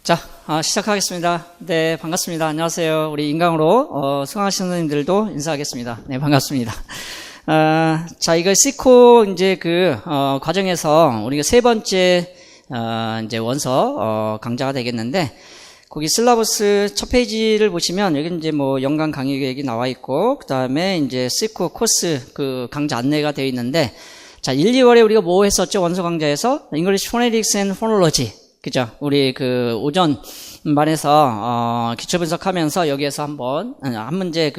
자, 시작하겠습니다. 네, 반갑습니다. 안녕하세요. 우리 인강으로 승하하시는 선생님들도 인사하겠습니다. 네, 반갑습니다. 자, 이거 C코 이제 과정에서 우리가 세 번째 이제 원서 강좌가 되겠는데, 거기 실라버스 첫 페이지를 보시면 여기 이제 뭐 연간 강의 계획이 나와 있고, 그 다음에 이제 C코 코스 강좌 안내가 되어 있는데, 자, 1, 2월에 우리가 뭐 했었죠? 원서 강좌에서 English Phonetics and Phonology. 그죠? 우리 오전 반에서 기초 분석하면서 여기에서 한 문제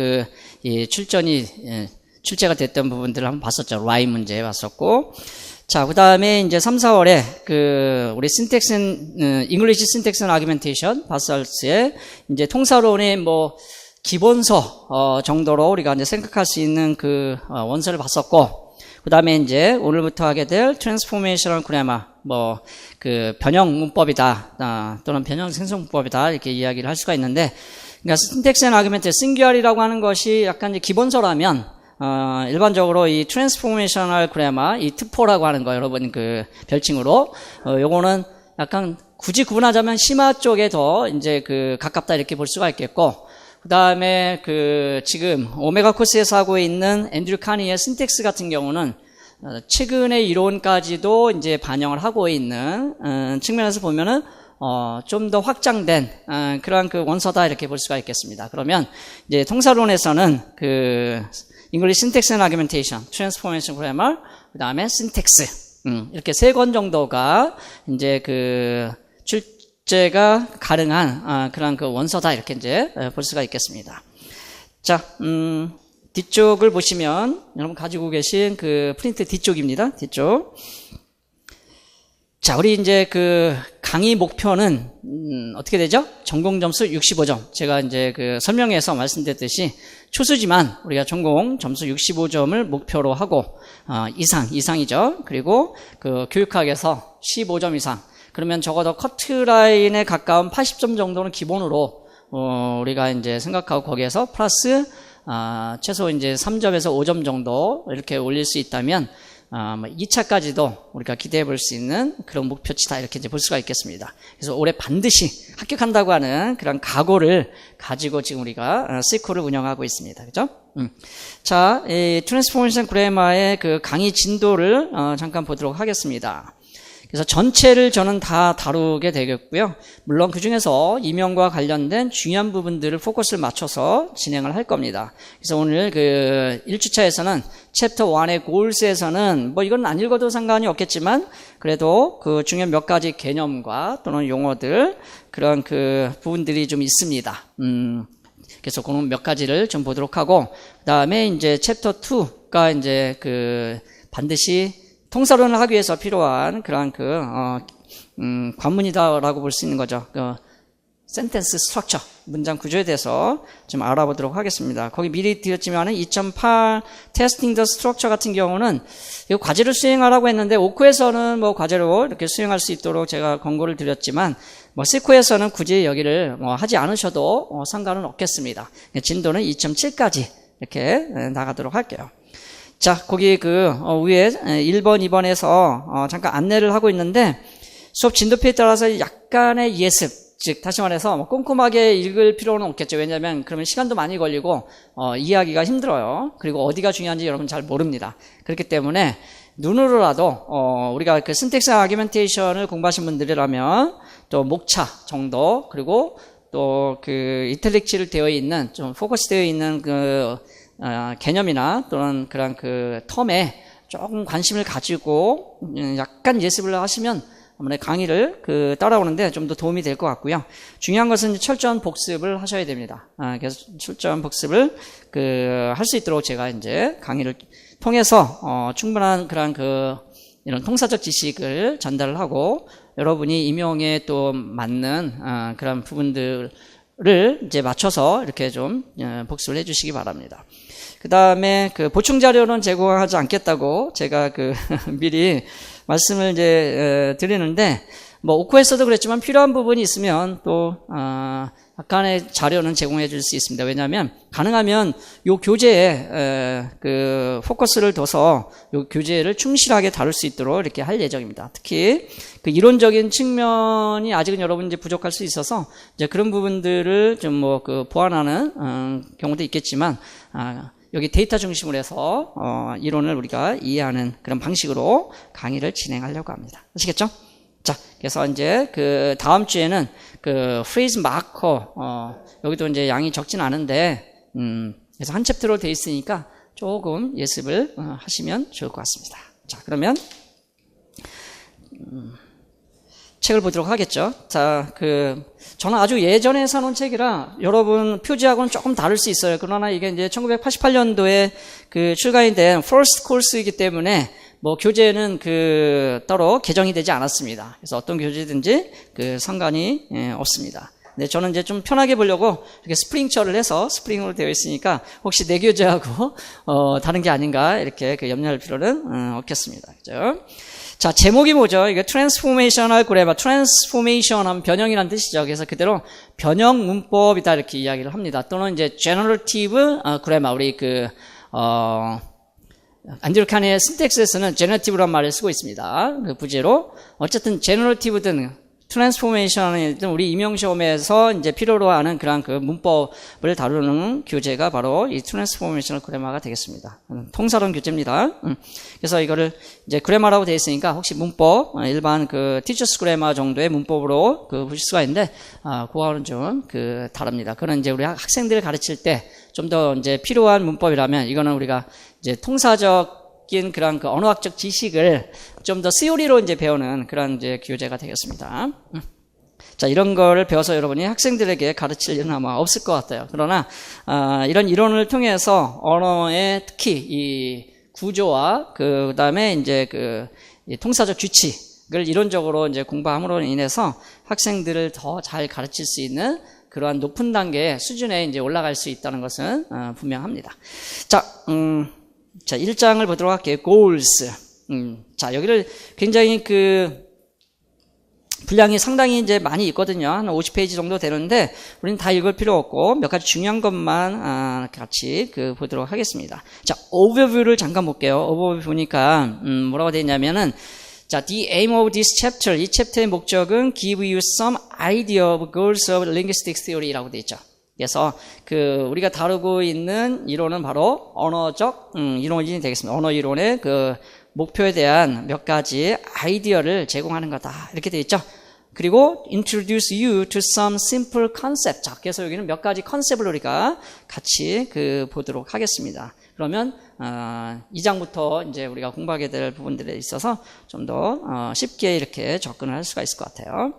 출제가 됐던 부분들을 한번 봤었죠. 라임 문제 봤었고. 자, 그다음에 이제 3, 4월에 우리 English Syntax and Argumentation 바설스의 이제 통사론의 뭐 기본서 정도로 우리가 이제 생각할 수 있는 원서를 봤었고, 그 다음에 이제 오늘부터 하게 될 Transformational Grammar, 변형 문법이다, 또는 변형 생성 문법이다, 이렇게 이야기를 할 수가 있는데, 그러니까 Syntax and Argument, 싱규어리라고 하는 것이 약간 이제 기본서라면, 일반적으로 이 Transformational Grammar, 이 트포라고 하는 거, 여러분 별칭으로, 요거는 약간 굳이 구분하자면 심화 쪽에 더 이제 가깝다 이렇게 볼 수가 있겠고, 그 다음에 지금 오메가 코스에서 하고 있는 앤드류 카니의 신텍스 같은 경우는 최근의 이론까지도 이제 반영을 하고 있는 측면에서 보면은 좀 더 확장된 그러한 원서다 이렇게 볼 수가 있겠습니다. 그러면 이제 통사론에서는 English Syntax and Argumentation, Transformational Grammar, 그 다음에 Syntax 이렇게 3권 정도가 이제 출제가 가능한 그런 원서다 이렇게 이제 볼 수가 있겠습니다. 자, 뒤쪽을 보시면 여러분 가지고 계신 프린트 뒤쪽입니다. 뒤쪽. 자, 우리 이제 강의 목표는 어떻게 되죠? 전공 점수 65점. 제가 이제 설명에서 말씀드렸듯이 초수지만 우리가 전공 점수 65점을 목표로 하고 이상이죠. 그리고 교육학에서 15점 이상. 그러면 적어도 커트라인에 가까운 80점 정도는 기본으로 우리가 이제 생각하고 거기에서 플러스 최소 이제 3점에서 5점 정도 이렇게 올릴 수 있다면 2차까지도 우리가 기대해 볼 수 있는 그런 목표치다 이렇게 이제 볼 수가 있겠습니다. 그래서 올해 반드시 합격한다고 하는 그런 각오를 가지고 지금 우리가 C코를 운영하고 있습니다. 그죠? 자, 이 트랜스포메이션 그래머의 강의 진도를 잠깐 보도록 하겠습니다. 그래서 전체를 저는 다 다루게 되겠고요. 물론 그 중에서 임용과 관련된 중요한 부분들을 포커스를 맞춰서 진행을 할 겁니다. 그래서 오늘 1주차에서는 챕터 1의 골스에서는 이건 안 읽어도 상관이 없겠지만 그래도 중요한 몇 가지 개념과 또는 용어들 그런 부분들이 좀 있습니다. 그래서 그런 몇 가지를 좀 보도록 하고, 그 다음에 이제 챕터 2가 이제 반드시 통사론을 하기 위해서 필요한 그런 관문이다라고 볼 수 있는 거죠. 센텐스 스트럭처, 문장 구조에 대해서 좀 알아보도록 하겠습니다. 거기 미리 드렸지만은 2.8 테스팅 더 스트럭처 같은 경우는 이거 과제를 수행하라고 했는데 오코에서는 과제로 이렇게 수행할 수 있도록 제가 권고를 드렸지만 C코에서는 굳이 여기를 하지 않으셔도 상관은 없겠습니다. 진도는 2.7까지 이렇게 나가도록 할게요. 자, 거기 위에 1번, 2번에서 잠깐 안내를 하고 있는데 수업 진도표에 따라서 약간의 예습, 즉 다시 말해서 꼼꼼하게 읽을 필요는 없겠죠. 왜냐하면 그러면 시간도 많이 걸리고 이해하기가 힘들어요. 그리고 어디가 중요한지 여러분 잘 모릅니다. 그렇기 때문에 눈으로라도 우리가 syntax argumentation을 공부하신 분들이라면 또 목차 정도, 그리고 또 이탈릭치를 되어 있는 좀 포커스 되어 있는 개념이나 또는 그런 텀에 조금 관심을 가지고 약간 예습을 하시면 아무래도 강의를 따라오는데 좀 더 도움이 될 것 같고요. 중요한 것은 철저한 복습을 하셔야 됩니다. 그래서 철저한 복습을 할 수 있도록 제가 이제 강의를 통해서 충분한 그런 이런 통사적 지식을 전달을 하고 여러분이 임용에 또 맞는 그런 부분들을 이제 맞춰서 이렇게 좀 복습을 해주시기 바랍니다. 그 다음에 보충 자료는 제공하지 않겠다고 제가 미리 말씀을 이제 드리는데 뭐 오코에서도 그랬지만 필요한 부분이 있으면 또 약간의 자료는 제공해 줄 수 있습니다. 왜냐하면 가능하면 요 교재에 그 포커스를 둬서 요 교재를 충실하게 다룰 수 있도록 이렇게 할 예정입니다. 특히 그 이론적인 측면이 아직은 여러분 이제 부족할 수 있어서 이제 그런 부분들을 좀 뭐 그 보완하는 경우도 있겠지만 여기 데이터 중심으로 해서 이론을 우리가 이해하는 그런 방식으로 강의를 진행하려고 합니다. 아시겠죠? 자, 그래서 이제 그 다음 주에는 그 프레이즈 마커 여기도 이제 양이 적진 않은데 그래서 한 챕터로 돼 있으니까 조금 예습을 하시면 좋을 것 같습니다. 자, 그러면 책을 보도록 하겠죠. 자, 저는 아주 예전에 사놓은 책이라 여러분 표지하고는 조금 다를 수 있어요. 그러나 이게 이제 1988년도에 그 출간이 된 퍼스트 코र्스이기 때문에 뭐 교재는 따로 개정이 되지 않았습니다. 그래서 어떤 교재든지 상관이 없습니다. 네, 저는 이제 좀 편하게 보려고 이렇게 스프링처를 해서 스프링으로 되어 있으니까 혹시 내 교재하고 다른 게 아닌가 이렇게 염려할 필요는 없겠습니다. 그죠? 자, 제목이 뭐죠? 이게 트랜스포메이셔널 그래머, 트랜스포메이션 하면 변형이라는 뜻이죠. 그래서 그대로 변형 문법이다 이렇게 이야기를 합니다. 또는 이제 제너러티브 그래머, 우리 안드류 카니의 신텍스에서는 제너러티브란 말을 쓰고 있습니다. 그 부제로. 어쨌든 제너러티브든 트랜스포메이션이든 우리 임용시험에서 이제 필요로 하는 그런 문법을 다루는 교재가 바로 이 트랜스포메이셔널 그래머가 되겠습니다. 통사론 교재입니다. 그래서 이거를 이제 그래머라고 되어 있으니까 혹시 문법, 일반 티처스 그래머 정도의 문법으로 보실 수가 있는데, 그거는 좀 다릅니다. 그건 이제 우리 학생들을 가르칠 때 좀 더 이제 필요한 문법이라면 이거는 우리가 이제 통사적인 그런 언어학적 지식을 좀 더 시오리로 이제 배우는 그런 이제 교재가 되겠습니다. 자, 이런 거를 배워서 여러분이 학생들에게 가르칠 일은 아마 없을 것 같아요. 그러나, 이런 이론을 통해서 언어의 특히 이 구조와 그 다음에 이제 이 통사적 규칙을 이론적으로 이제 공부함으로 인해서 학생들을 더 잘 가르칠 수 있는 그러한 높은 단계의 수준에 이제 올라갈 수 있다는 것은 분명합니다. 자, 1장을 보도록 할게요. goals. 자, 여기를 굉장히 분량이 상당히 이제 많이 있거든요. 한 50페이지 정도 되는데, 우리는 다 읽을 필요 없고, 몇 가지 중요한 것만, 같이 보도록 하겠습니다. 자, overview를 잠깐 볼게요. overview 보니까, 뭐라고 되어 있냐면은, 자, the aim of this chapter, 이 챕터의 목적은 give you some idea of goals of linguistics theory라고 되어 있죠. 그래서 우리가 다루고 있는 이론은 바로 언어적 이론이 되겠습니다. 언어 이론의 목표에 대한 몇 가지 아이디어를 제공하는 거다. 이렇게 되어 있죠. 그리고 introduce you to some simple concept. 자, 그래서 여기는 몇 가지 컨셉을 우리가 같이 보도록 하겠습니다. 그러면 2장부터 이제 우리가 공부하게 될 부분들에 있어서 좀 더 쉽게 이렇게 접근을 할 수가 있을 것 같아요.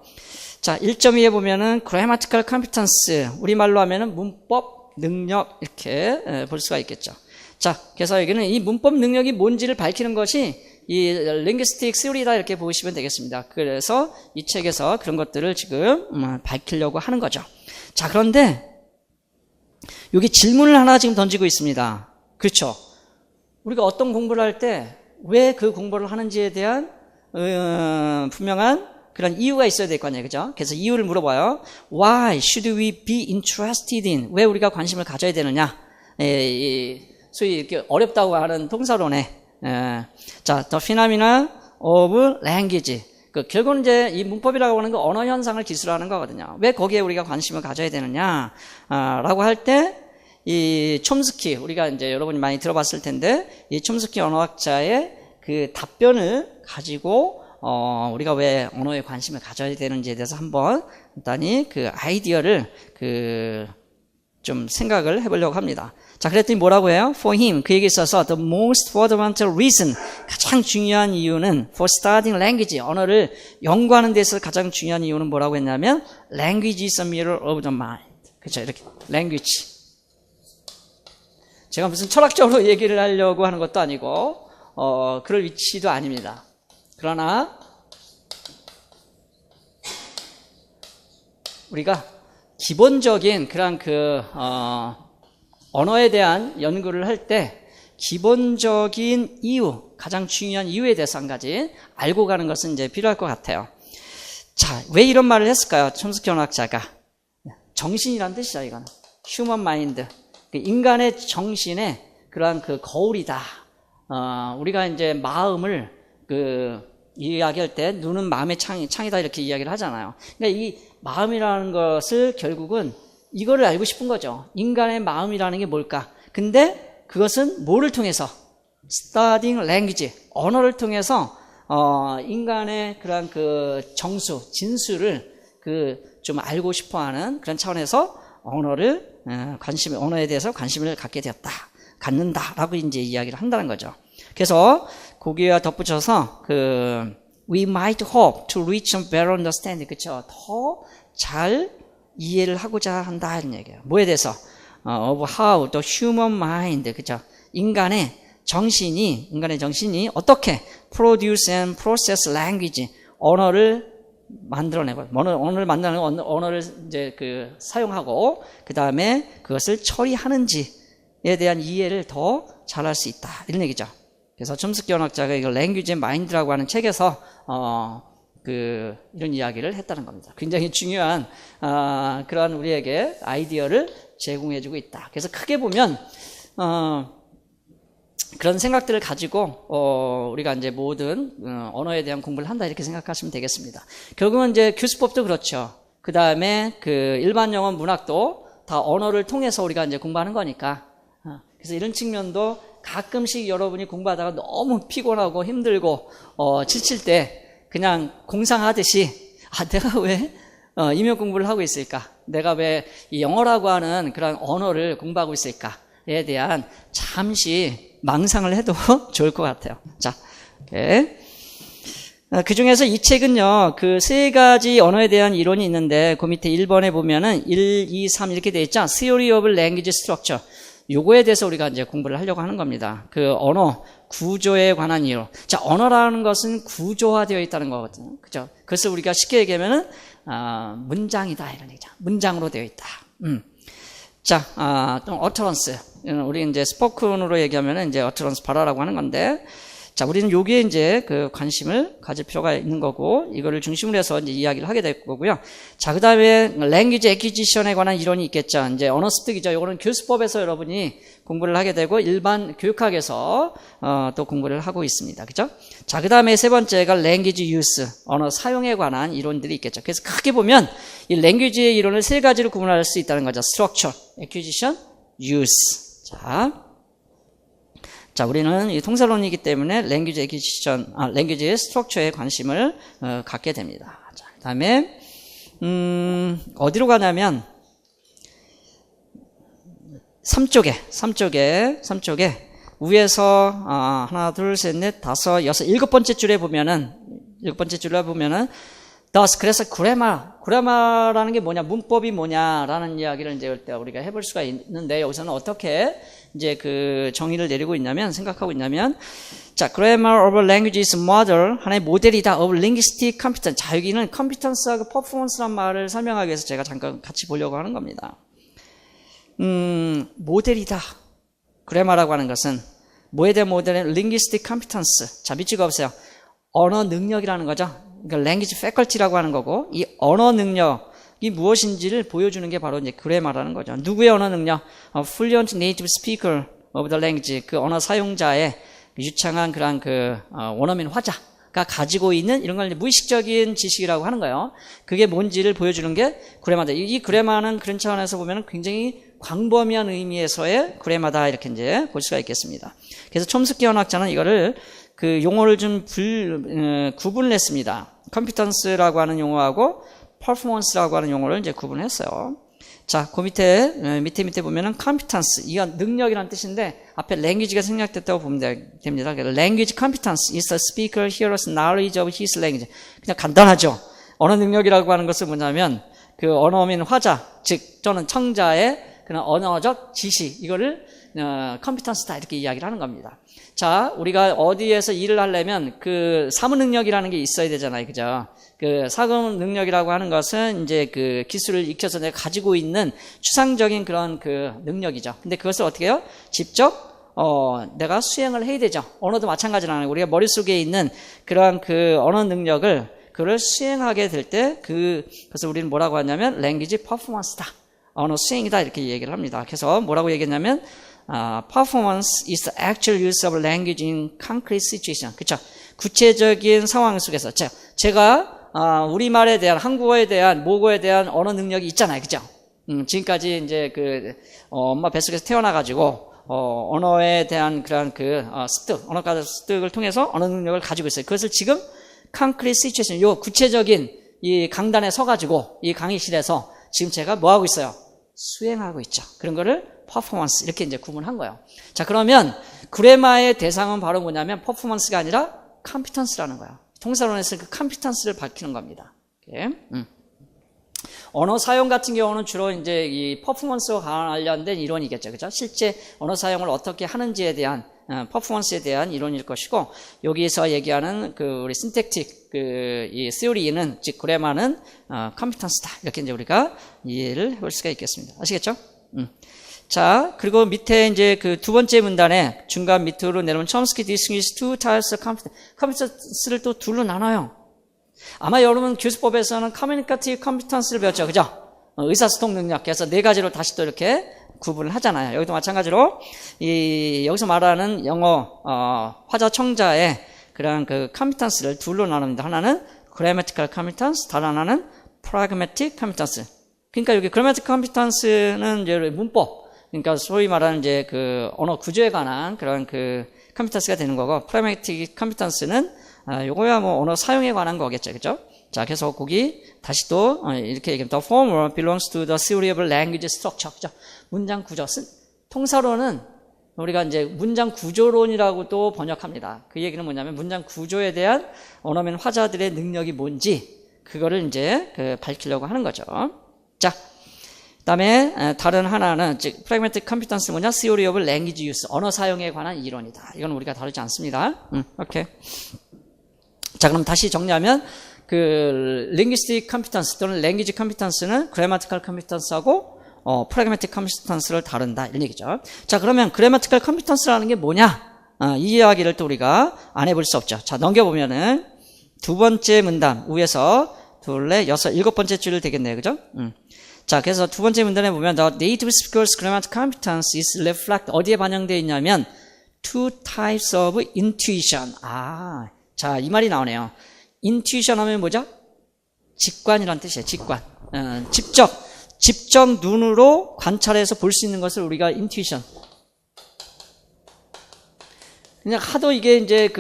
자, 1.2에 보면은 grammatical competence, 우리말로 하면은 문법 능력 이렇게 볼 수가 있겠죠. 자, 그래서 여기는 이 문법 능력이 뭔지를 밝히는 것이 이 linguistic theory다 이렇게 보시면 되겠습니다. 그래서 이 책에서 그런 것들을 지금 밝히려고 하는 거죠. 자, 그런데 여기 질문을 하나 지금 던지고 있습니다. 그렇죠? 우리가 어떤 공부를 할 때 왜 그 공부를 하는지에 대한 분명한 그런 이유가 있어야 될 거 아니에요. 그죠? 그래서 이유를 물어봐요. Why should we be interested in? 왜 우리가 관심을 가져야 되느냐? 소위 이렇게 어렵다고 하는 통사론에 자, the phenomena of language. 결국은 이제 이 문법이라고 하는 거 언어 현상을 기술하는 거거든요. 왜 거기에 우리가 관심을 가져야 되느냐? 라고 할 때 이 촘스키, 우리가 이제 여러분이 많이 들어봤을 텐데, 이 촘스키 언어학자의 답변을 가지고 우리가 왜 언어에 관심을 가져야 되는지에 대해서 한번 간단히 아이디어를 좀 생각을 해보려고 합니다. 자, 그랬더니 뭐라고 해요? For him, 그에게 있어서 the most fundamental reason, 가장 중요한 이유는 for studying language, 언어를 연구하는 데서 가장 중요한 이유는 뭐라고 했냐면 language is a mirror of the mind. 그렇죠? 이렇게 language. 제가 무슨 철학적으로 얘기를 하려고 하는 것도 아니고 그럴 위치도 아닙니다. 그러나 우리가 기본적인 그런 언어에 대한 연구를 할 때 기본적인 이유, 가장 중요한 이유에 대해서 한 가지 알고 가는 것은 이제 필요할 것 같아요. 자, 왜 이런 말을 했을까요? 촘스키 언어학자가. 정신이란 뜻이죠, 이거는. 휴먼 마인드. 인간의 정신의 그러한 그 거울이다. 우리가 이제 마음을 이야기할 때 눈은 마음의 창이다 이렇게 이야기를 하잖아요. 그러니까 이 마음이라는 것을 결국은 이거를 알고 싶은 거죠. 인간의 마음이라는 게 뭘까? 근데 그것은 뭐를 통해서? studying language, 언어를 통해서 인간의 그런 그 정수, 진수를 좀 알고 싶어하는 그런 차원에서 언어에 대해서 관심을 갖는다라고 이제 이야기를 한다는 거죠. 그래서 거기에 덧붙여서 we might hope to reach a better understanding, 그렇죠? 더 잘 이해를 하고자 한다 이런 얘기예요. 뭐에 대해서? of how the human mind, 그렇죠? 인간의 정신이 어떻게 produce and process language, 언어를 만들어내고, 언어를 만드는 언어를 이제 사용하고, 그 다음에 그것을 처리하는지에 대한 이해를 더 잘할 수 있다. 이런 얘기죠. 그래서 촘스키 언어학자가 이걸 language and mind라고 하는 책에서, 이런 이야기를 했다는 겁니다. 굉장히 중요한, 그러한 우리에게 아이디어를 제공해주고 있다. 그래서 크게 보면, 그런 생각들을 가지고 우리가 이제 모든 언어에 대한 공부를 한다 이렇게 생각하시면 되겠습니다. 결국은 이제 교수법도 그렇죠. 그 다음에 일반 영어 문학도 다 언어를 통해서 우리가 이제 공부하는 거니까. 그래서 이런 측면도 가끔씩 여러분이 공부하다가 너무 피곤하고 힘들고 지칠 때 그냥 공상하듯이 내가 왜 임용 공부를 하고 있을까? 내가 왜 이 영어라고 하는 그런 언어를 공부하고 있을까에 대한 잠시 망상을 해도 좋을 것 같아요. 자, 그 중에서 이 책은요, 세 가지 언어에 대한 이론이 있는데, 그 밑에 1번에 보면은 1, 2, 3 이렇게 되어 있죠? Theory of Language Structure. 요거에 대해서 우리가 이제 공부를 하려고 하는 겁니다. 언어 구조에 관한 이론. 자, 언어라는 것은 구조화되어 있다는 거거든요. 그죠? 그래서 우리가 쉽게 얘기하면은, 문장이다, 이런 얘기죠. 문장으로 되어 있다. 자, 또 utterance. 우리 이제 스포큰으로 얘기하면은 이제 utterance 발화라고 하는 건데, 자, 우리는 여기에 이제 관심을 가질 필요가 있는 거고, 이거를 중심으로 해서 이제 이야기를 하게 될 거고요. 자, 그 다음에 language acquisition에 관한 이론이 있겠죠. 이제 언어 습득이죠. 이거는 교수법에서 여러분이 공부를 하게 되고, 일반 교육학에서 또 공부를 하고 있습니다. 그죠? 자, 그 다음에 세 번째가 language use, 언어 사용에 관한 이론들이 있겠죠. 그래서 크게 보면 이 language의 이론을 세 가지로 구분할 수 있다는 거죠. structure, acquisition, use. 자, 우리는 이 통사론이기 때문에 language acquisition, language structure에 관심을 갖게 됩니다. 자, 그 다음에 어디로 가냐면 3쪽에 위에서 하나, 둘, 셋, 넷, 다섯, 여섯, 일곱 번째 줄에 보면은 thus, 그래서 그래마라는 게 뭐냐, 문법이 뭐냐라는 이야기를 이제 우리가 해볼 수가 있는데, 여기서는 어떻게 이제 정의를 내리고 있냐면, 생각하고 있냐면, 자, grammar of language is model, 하나의 모델이다, of linguistic competence. 자, 여기는 competence하고 performance란 말을 설명하기 위해서 제가 잠깐 같이 보려고 하는 겁니다. 모델이다. 그래마라고 하는 것은 뭐에 대한 모델은 linguistic competence. 자, 밑줄가 보세요. 언어 능력이라는 거죠. 그러니까 language faculty라고 하는 거고, 이 언어 능력이 무엇인지를 보여주는 게 바로 이제 그래마라는 거죠. 누구의 언어 능력? fluent native speaker of the language. 그 언어 사용자의 유창한 그런 원어민 화자가 가지고 있는 이런 걸 무의식적인 지식이라고 하는 거예요. 그게 뭔지를 보여주는 게 그래마다. 이 그래마는 그런 차원에서 보면 굉장히 광범위한 의미에서의 그래마다 이렇게 이제 볼 수가 있겠습니다. 그래서 촘스키 언어학자는 이거를 용어를 좀 구분을 했습니다. 컴피턴스라고 하는 용어하고 퍼포먼스라고 하는 용어를 이제 구분했어요. 자, 그 밑에 보면은 컴피턴스, 이건 능력이라는 뜻인데 앞에 language가 생략됐다고 보면 됩니다. language competence is the speaker hearer's knowledge of his language. 그냥 간단하죠. 언어 능력이라고 하는 것은 뭐냐면 언어민 화자, 즉 또는 청자의 그런 언어적 지식, 이거를 컴피턴스다 이렇게 이야기를 하는 겁니다. 자, 우리가 어디에서 일을 하려면 사무 능력이라는 게 있어야 되잖아요. 그죠? 사무 능력이라고 하는 것은 이제 기술을 익혀서 내가 가지고 있는 추상적인 그런 능력이죠. 근데 그것을 어떻게 해요? 직접 내가 수행을 해야 되죠. 언어도 마찬가지라는 거예요. 우리가 머릿속에 있는 그러한 언어 능력을 그걸 수행하게 될 때 그래서 우리는 뭐라고 하냐면 language performance다. 언어 수행이다. 이렇게 얘기를 합니다. 그래서 뭐라고 얘기했냐면 performance is the actual use of language in concrete situation. 그쵸? 구체적인 상황 속에서 제가 우리말에 대한 한국어에 대한 모국어에 대한 언어 능력이 있잖아요. 그죠? 지금까지 이제 엄마 뱃속에서 태어나가지고 언어에 대한 그런 언어가 습득을 통해서 언어 능력을 가지고 있어요. 그것을 지금 concrete situation, 요 구체적인 이 강단에 서가지고 이 강의실에서 지금 제가 뭐 하고 있어요? 수행하고 있죠. 그런 거를 퍼포먼스 이렇게 이제 구분한 거예요. 자, 그러면 그래마의 대상은 바로 뭐냐면 퍼포먼스가 아니라 컴피턴스라는 거예요. 통사론에서 그 컴피턴스를 밝히는 겁니다. 언어 사용 같은 경우는 주로 이제 이 퍼포먼스와 관련된 이론이겠죠. 그죠? 실제 언어 사용을 어떻게 하는지에 대한 퍼포먼스에 대한 이론일 것이고, 여기서 얘기하는 우리 신택틱 이 시오리는, 즉 그래마는 컴피턴스다. 이렇게 이제 우리가 이해를 해볼 수가 있겠습니다. 아시겠죠? 자, 그리고 밑에 이제 두 번째 문단에 중간 밑으로 내려오면 첨스키 distinguish two types of competence를 또 둘로 나눠요. 아마 여러분 교수법에서는 커뮤니케이티브 컴피턴스를 배웠죠. 그죠? 의사소통 능력. 그래서 네 가지로 다시 또 이렇게 구분을 하잖아요. 여기도 마찬가지로 여기서 말하는 영어 화자 청자의 그런 컴피턴스를 둘로 나눕니다. 하나는 grammatical competence, 다른 하나는 pragmatic competence. 그러니까 여기 grammatical competence는 이제 문법, 그러니까 소위 말하는 이제 언어 구조에 관한 그런 competence가 되는 거고, pragmatic competence는 요거야 뭐 언어 사용에 관한 거겠죠. 그죠? 자, 그래서 거기 다시 또 이렇게 얘기하면 the former belongs to the theory of language structure. 그죠? 문장 구조. 통사론은 우리가 이제 문장 구조론이라고 또 번역합니다. 그 얘기는 뭐냐면 문장 구조에 대한 언어면 화자들의 능력이 뭔지 그거를 이제 밝히려고 하는 거죠. 자, 그다음에 다른 하나는 즉 pragmatic competence 뭐냐? theory of language use. 언어 사용에 관한 이론이다. 이건 우리가 다루지 않습니다. 오케이. 자, 그럼 다시 정리하면 linguistic competence 또는 language competence는 grammatical competence하고 pragmatic competence를 다룬다 이런 얘기죠. 자, 그러면 grammatical competence라는 게 뭐냐? 이 이야기를 또 우리가 안 해볼 수 없죠. 자, 넘겨보면은 두 번째 문단 위에서 둘, 넷, 여섯, 일곱 번째 줄 되겠네요. 그죠? 자, 그래서 두 번째 문단에 보면 the native speaker's grammatical competence is reflect 어디에 반영되어 있냐면 two types of intuition. 자, 이 말이 나오네요. intuition 하면 뭐죠? 직관이란 뜻이에요. 직관. 직접 눈으로 관찰해서 볼 수 있는 것을 우리가 intuition. 그냥 하도 이게 이제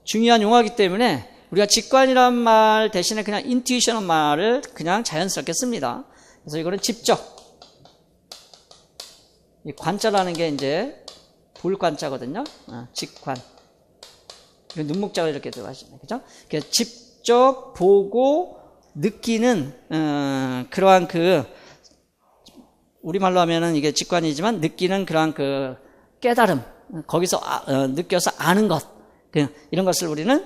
중요한 용어이기 때문에 우리가 직관이란 말 대신에 그냥 intuition이라는 말을 그냥 자연스럽게 씁니다. 그래서 이거는 직접. 이 관자라는 게 이제 볼 관자거든요. 직관. 눈목자가 이렇게 들어가시네. 그죠? 직접 보고 느끼는, 그러한 우리말로 하면은 이게 직관이지만 느끼는 그러한 깨달음, 거기서, 느껴서 아는 것, 이런 것을 우리는,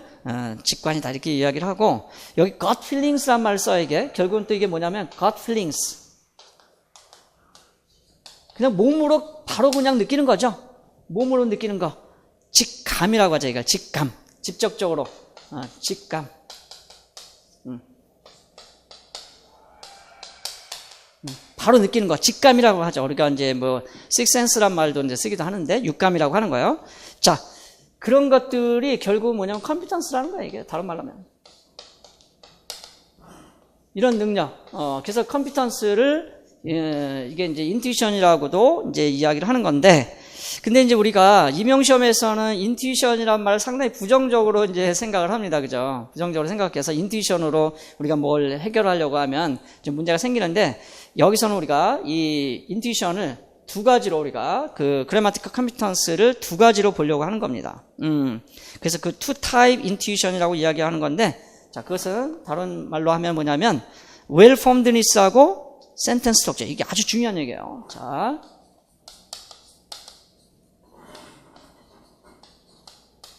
직관이다. 이렇게 이야기를 하고, 여기 gut feelings란 말을 써요, 이게. 결국은 또 이게 뭐냐면, gut feelings. 그냥 몸으로 바로 그냥 느끼는 거죠. 몸으로 느끼는 거. 직감이라고 하죠, 이거. 직감. 직접적으로. 직감. 바로 느끼는 거. 직감이라고 하죠. 우리가 이제 식센스란 말도 이제 쓰기도 하는데, 육감이라고 하는 거예요. 자, 그런 것들이 결국 뭐냐면 컴피턴스라는 거예요, 이게. 다른 말로 하면. 이런 능력. 그래서 컴피턴스를, 이게 이제 인투이션이라고도 이제 이야기를 하는 건데, 근데 이제 우리가 임용시험에서는 인투이션이란 말을 상당히 부정적으로 이제 생각을 합니다. 그죠? 부정적으로 생각해서 인투이션으로 우리가 뭘 해결하려고 하면 좀 문제가 생기는데, 여기서는 우리가 이 인투이션을 두 가지로 우리가 그래마티컬 컴피턴스를 두 가지로 보려고 하는 겁니다. 그래서 two type intuition이라고 이야기하는 건데, 자, 그것은 다른 말로 하면 뭐냐면 well formedness하고 sentence structure. 이게 아주 중요한 얘기예요. 자,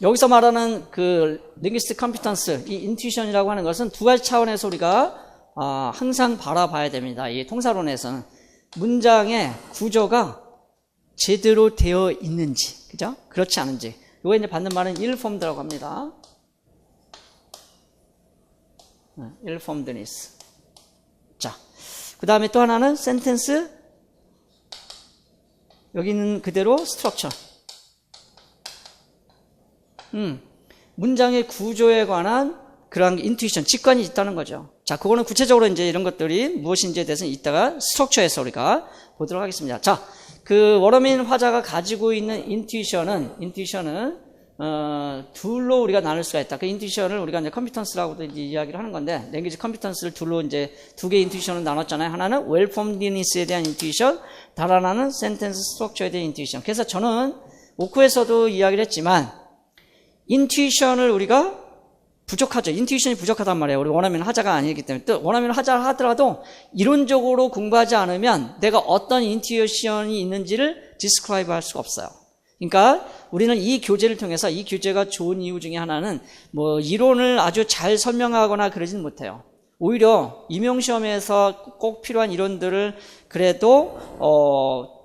여기서 말하는 linguistic competence, 이 intuition이라고 하는 것은 두 가지 차원에서 우리가 항상 바라봐야 됩니다. 이 통사론에서는 문장의 구조가 제대로 되어 있는지, 그죠? 그렇지 않은지. 이거 이제 받는 말은 ill-formed라고 합니다. ill-formedness. 자, 그 다음에 또 하나는 sentence, 여기는 그대로 structure. 문장의 구조에 관한 그런 인투이션, 직관이 있다는 거죠. 자, 그거는 구체적으로 이제 이런 것들이 무엇인지에 대해서는 이따가 스트럭처에서 우리가 보도록 하겠습니다. 자, 그 워러민 화자가 가지고 있는 인투이션은 둘로 우리가 나눌 수가 있다. 그 인투이션을 우리가 이제 컴피턴스라고도 이제 이야기를 하는 건데, 랭귀지 컴피턴스를 둘로 이제 두 개의 인투이션을 나눴잖아요. 하나는 웰폼디니스에 대한 인투이션, 다른 하나는 센텐스 스트럭처에 대한 인투이션. 그래서 저는 오크에서도 이야기를 했지만, 인투이션을 우리가 부족하죠. 인투이션이 부족하단 말이에요. 우리 원어민 하자가 아니기 때문에. 또 원어민 하자를 하더라도 이론적으로 공부하지 않으면 내가 어떤 인투이션이 있는지를 디스크라이브 할 수가 없어요. 그러니까 우리는 이 교재를 통해서, 이 교재가 좋은 이유 중에 하나는 뭐 이론을 아주 잘 설명하거나 그러지는 못해요. 오히려 임용시험에서 꼭 필요한 이론들을 그래도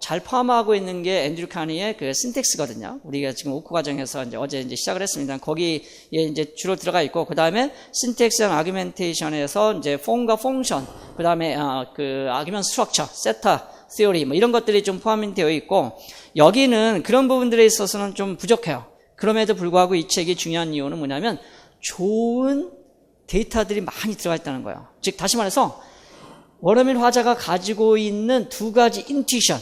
잘 포함하고 있는 게 앤드류 카니의 그 신텍스거든요. 우리가 지금 오크 과정에서 이제 어제 이제 시작을 했습니다. 거기에 이제 주로 들어가 있고, 그 다음에 신텍스 앤 아규멘테이션에서 이제 폼과 펑션, 그 다음에 그 아규먼트 스트럭처, 세타, 시어리 뭐 이런 것들이 좀 포함이 되어 있고, 여기는 그런 부분들에 있어서는 좀 부족해요. 그럼에도 불구하고 이 책이 중요한 이유는 뭐냐면 좋은 데이터들이 많이 들어가 있다는 거예요. 즉 다시 말해서 워러민 화자가 가지고 있는 두 가지 인투이션,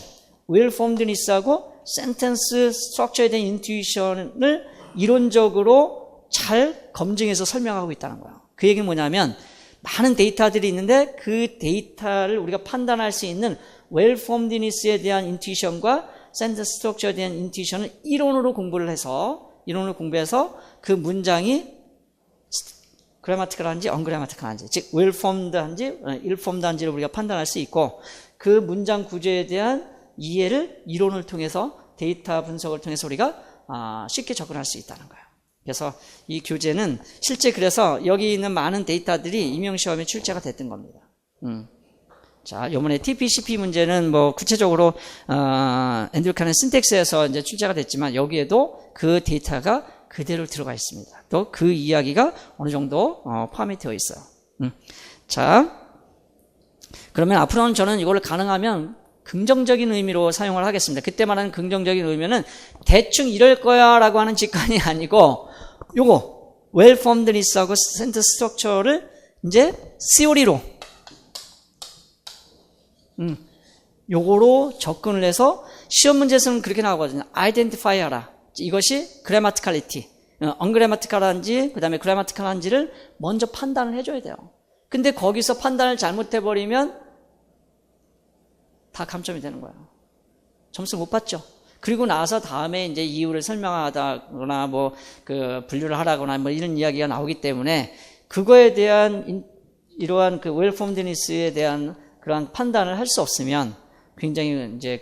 웰폼드니스하고 센텐스 스트럭처에 대한 인투이션을 이론적으로 잘 검증해서 설명하고 있다는 거예요. 그 얘기는 뭐냐면 많은 데이터들이 있는데 그 데이터를 우리가 판단할 수 있는 웰폼드니스에 대한 인투이션과 센텐스 스트럭처에 대한 인투이션을 이론으로 공부해서 그 문장이 그래마티컬한지 언그래마티컬한지, 즉 웰폼드한지 일폼드한지를 우리가 판단할 수 있고, 그 문장 구조에 대한 이해를 이론을 통해서, 데이터 분석을 통해서 우리가 쉽게 접근할 수 있다는 거예요. 그래서 이 교재는 실제 그래서 여기 있는 많은 데이터들이 임용시험에 출제가 됐던 겁니다. 자, 요번에 TPCP 문제는 뭐 구체적으로 앤드류 카니 신텍스에서 이제 출제가 됐지만 여기에도 그 데이터가 그대로 들어가 있습니다. 또 그 이야기가 어느 정도 포함이 되어 있어요. 자, 그러면 앞으로는 저는 이걸 가능하면 긍정적인 의미로 사용을 하겠습니다. 그때 말하는 긍정적인 의미는 대충 이럴 거야 라고 하는 직관이 아니고, 요거 웰폼드니스하고 센텐스 스트럭처를 이제 시오리로 요거로 접근을 해서 시험 문제에서는 그렇게 나오거든요. 아이덴티파이 하라. 이것이 그래마티컬리티, 언그래마티컬한지 그 다음에 그래마티컬한지를 먼저 판단을 해줘야 돼요. 근데 거기서 판단을 잘못해버리면 다 감점이 되는 거예요. 점수 못 받죠. 그리고 나서 다음에 이제 이유를 설명하다거나 뭐 그 분류를 하라거나 뭐 이런 이야기가 나오기 때문에 그거에 대한 이러한 그 웰폼드니스에 대한 그런 판단을 할 수 없으면 굉장히 이제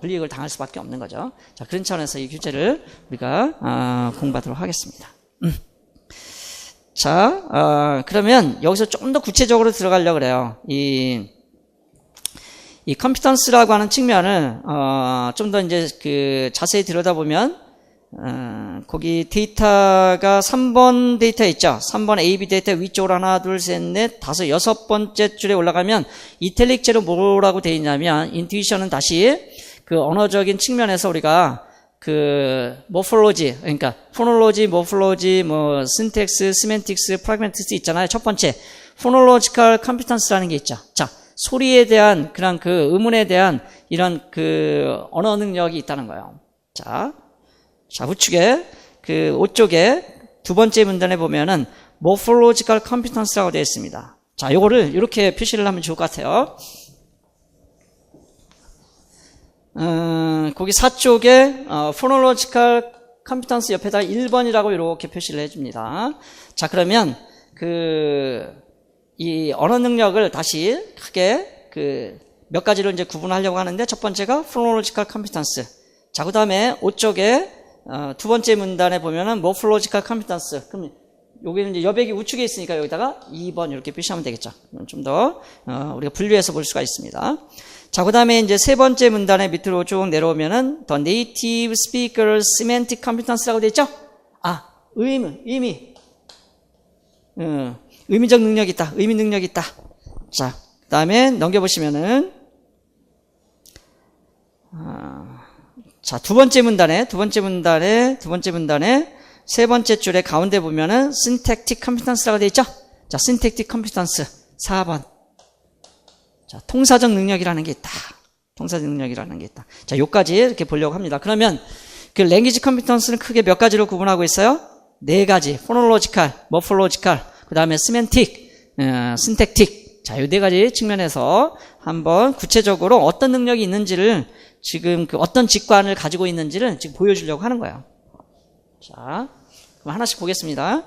불이익을 당할 수밖에 없는 거죠. 자, 그런 차원에서 이 교재를 우리가 공부하도록 하겠습니다. 자, 그러면 여기서 좀 더 구체적으로 들어가려고 그래요. 이 컴피턴스라고 하는 측면을 좀 더 이제 자세히 들여다보면 거기 데이터가 3번 데이터 있죠. 3번 AB 데이터 위쪽으로 하나, 둘, 셋, 넷, 다섯, 여섯 번째 줄에 올라가면 이탈릭체로 뭐라고 되어 있냐면, 인투이션은 다시 그 언어적인 측면에서 우리가 그 모폴로지, 그러니까 포놀로지, 모폴로지, 뭐 신텍스, 시멘틱스, 프라그멘틱스 있잖아요. 첫 번째 포놀로지컬 컴피턴스라는 게 있죠. 자, 소리에 대한 그런 그 의문에 대한 이런 그 언어 능력이 있다는 거예요. 자, 우측에 그 오쪽에 두 번째 문단에 보면은 morphological competence라고 되어 있습니다. 자, 요거를 이렇게 표시를 하면 좋을 것 같아요. 거기 4쪽에 phonological competence 옆에다 1번이라고 이렇게 표시를 해줍니다. 자, 그러면 이 언어 능력을 다시 크게 몇 가지로 이제 구분하려고 하는데, 첫 번째가 phonological competence. 자, 그 다음에 5쪽에 두 번째 문단에 보면은 morphological competence. 그럼 여기는 이제 여백이 우측에 있으니까 여기다가 2번 이렇게 표시하면 되겠죠. 좀 더 우리가 분류해서 볼 수가 있습니다. 자, 그 다음에 이제 세 번째 문단에 밑으로 쭉 내려오면은 the native speaker's semantic competence라고 되어 있죠. 의미. 의미적 능력이 있다. 의미 능력이 있다. 자, 그 다음에 넘겨보시면은, 자, 두 번째 문단에 세 번째 줄에 가운데 보면은 syntactic competence라고 되어 있죠? 자, syntactic competence 4번. 자, 통사적 능력이라는 게 있다. 통사적 능력이라는 게 있다. 자, 요까지 이렇게 보려고 합니다. 그러면 그 language competence는 크게 몇 가지로 구분하고 있어요? 네 가지. phonological, morphological, 그 다음에 semantic, syntactic. 자, 요 네 가지 측면에서 한번 구체적으로 어떤 능력이 있는지를 지금 그 어떤 직관을 가지고 있는지를 지금 보여주려고 하는 거예요. 자, 그럼 하나씩 보겠습니다.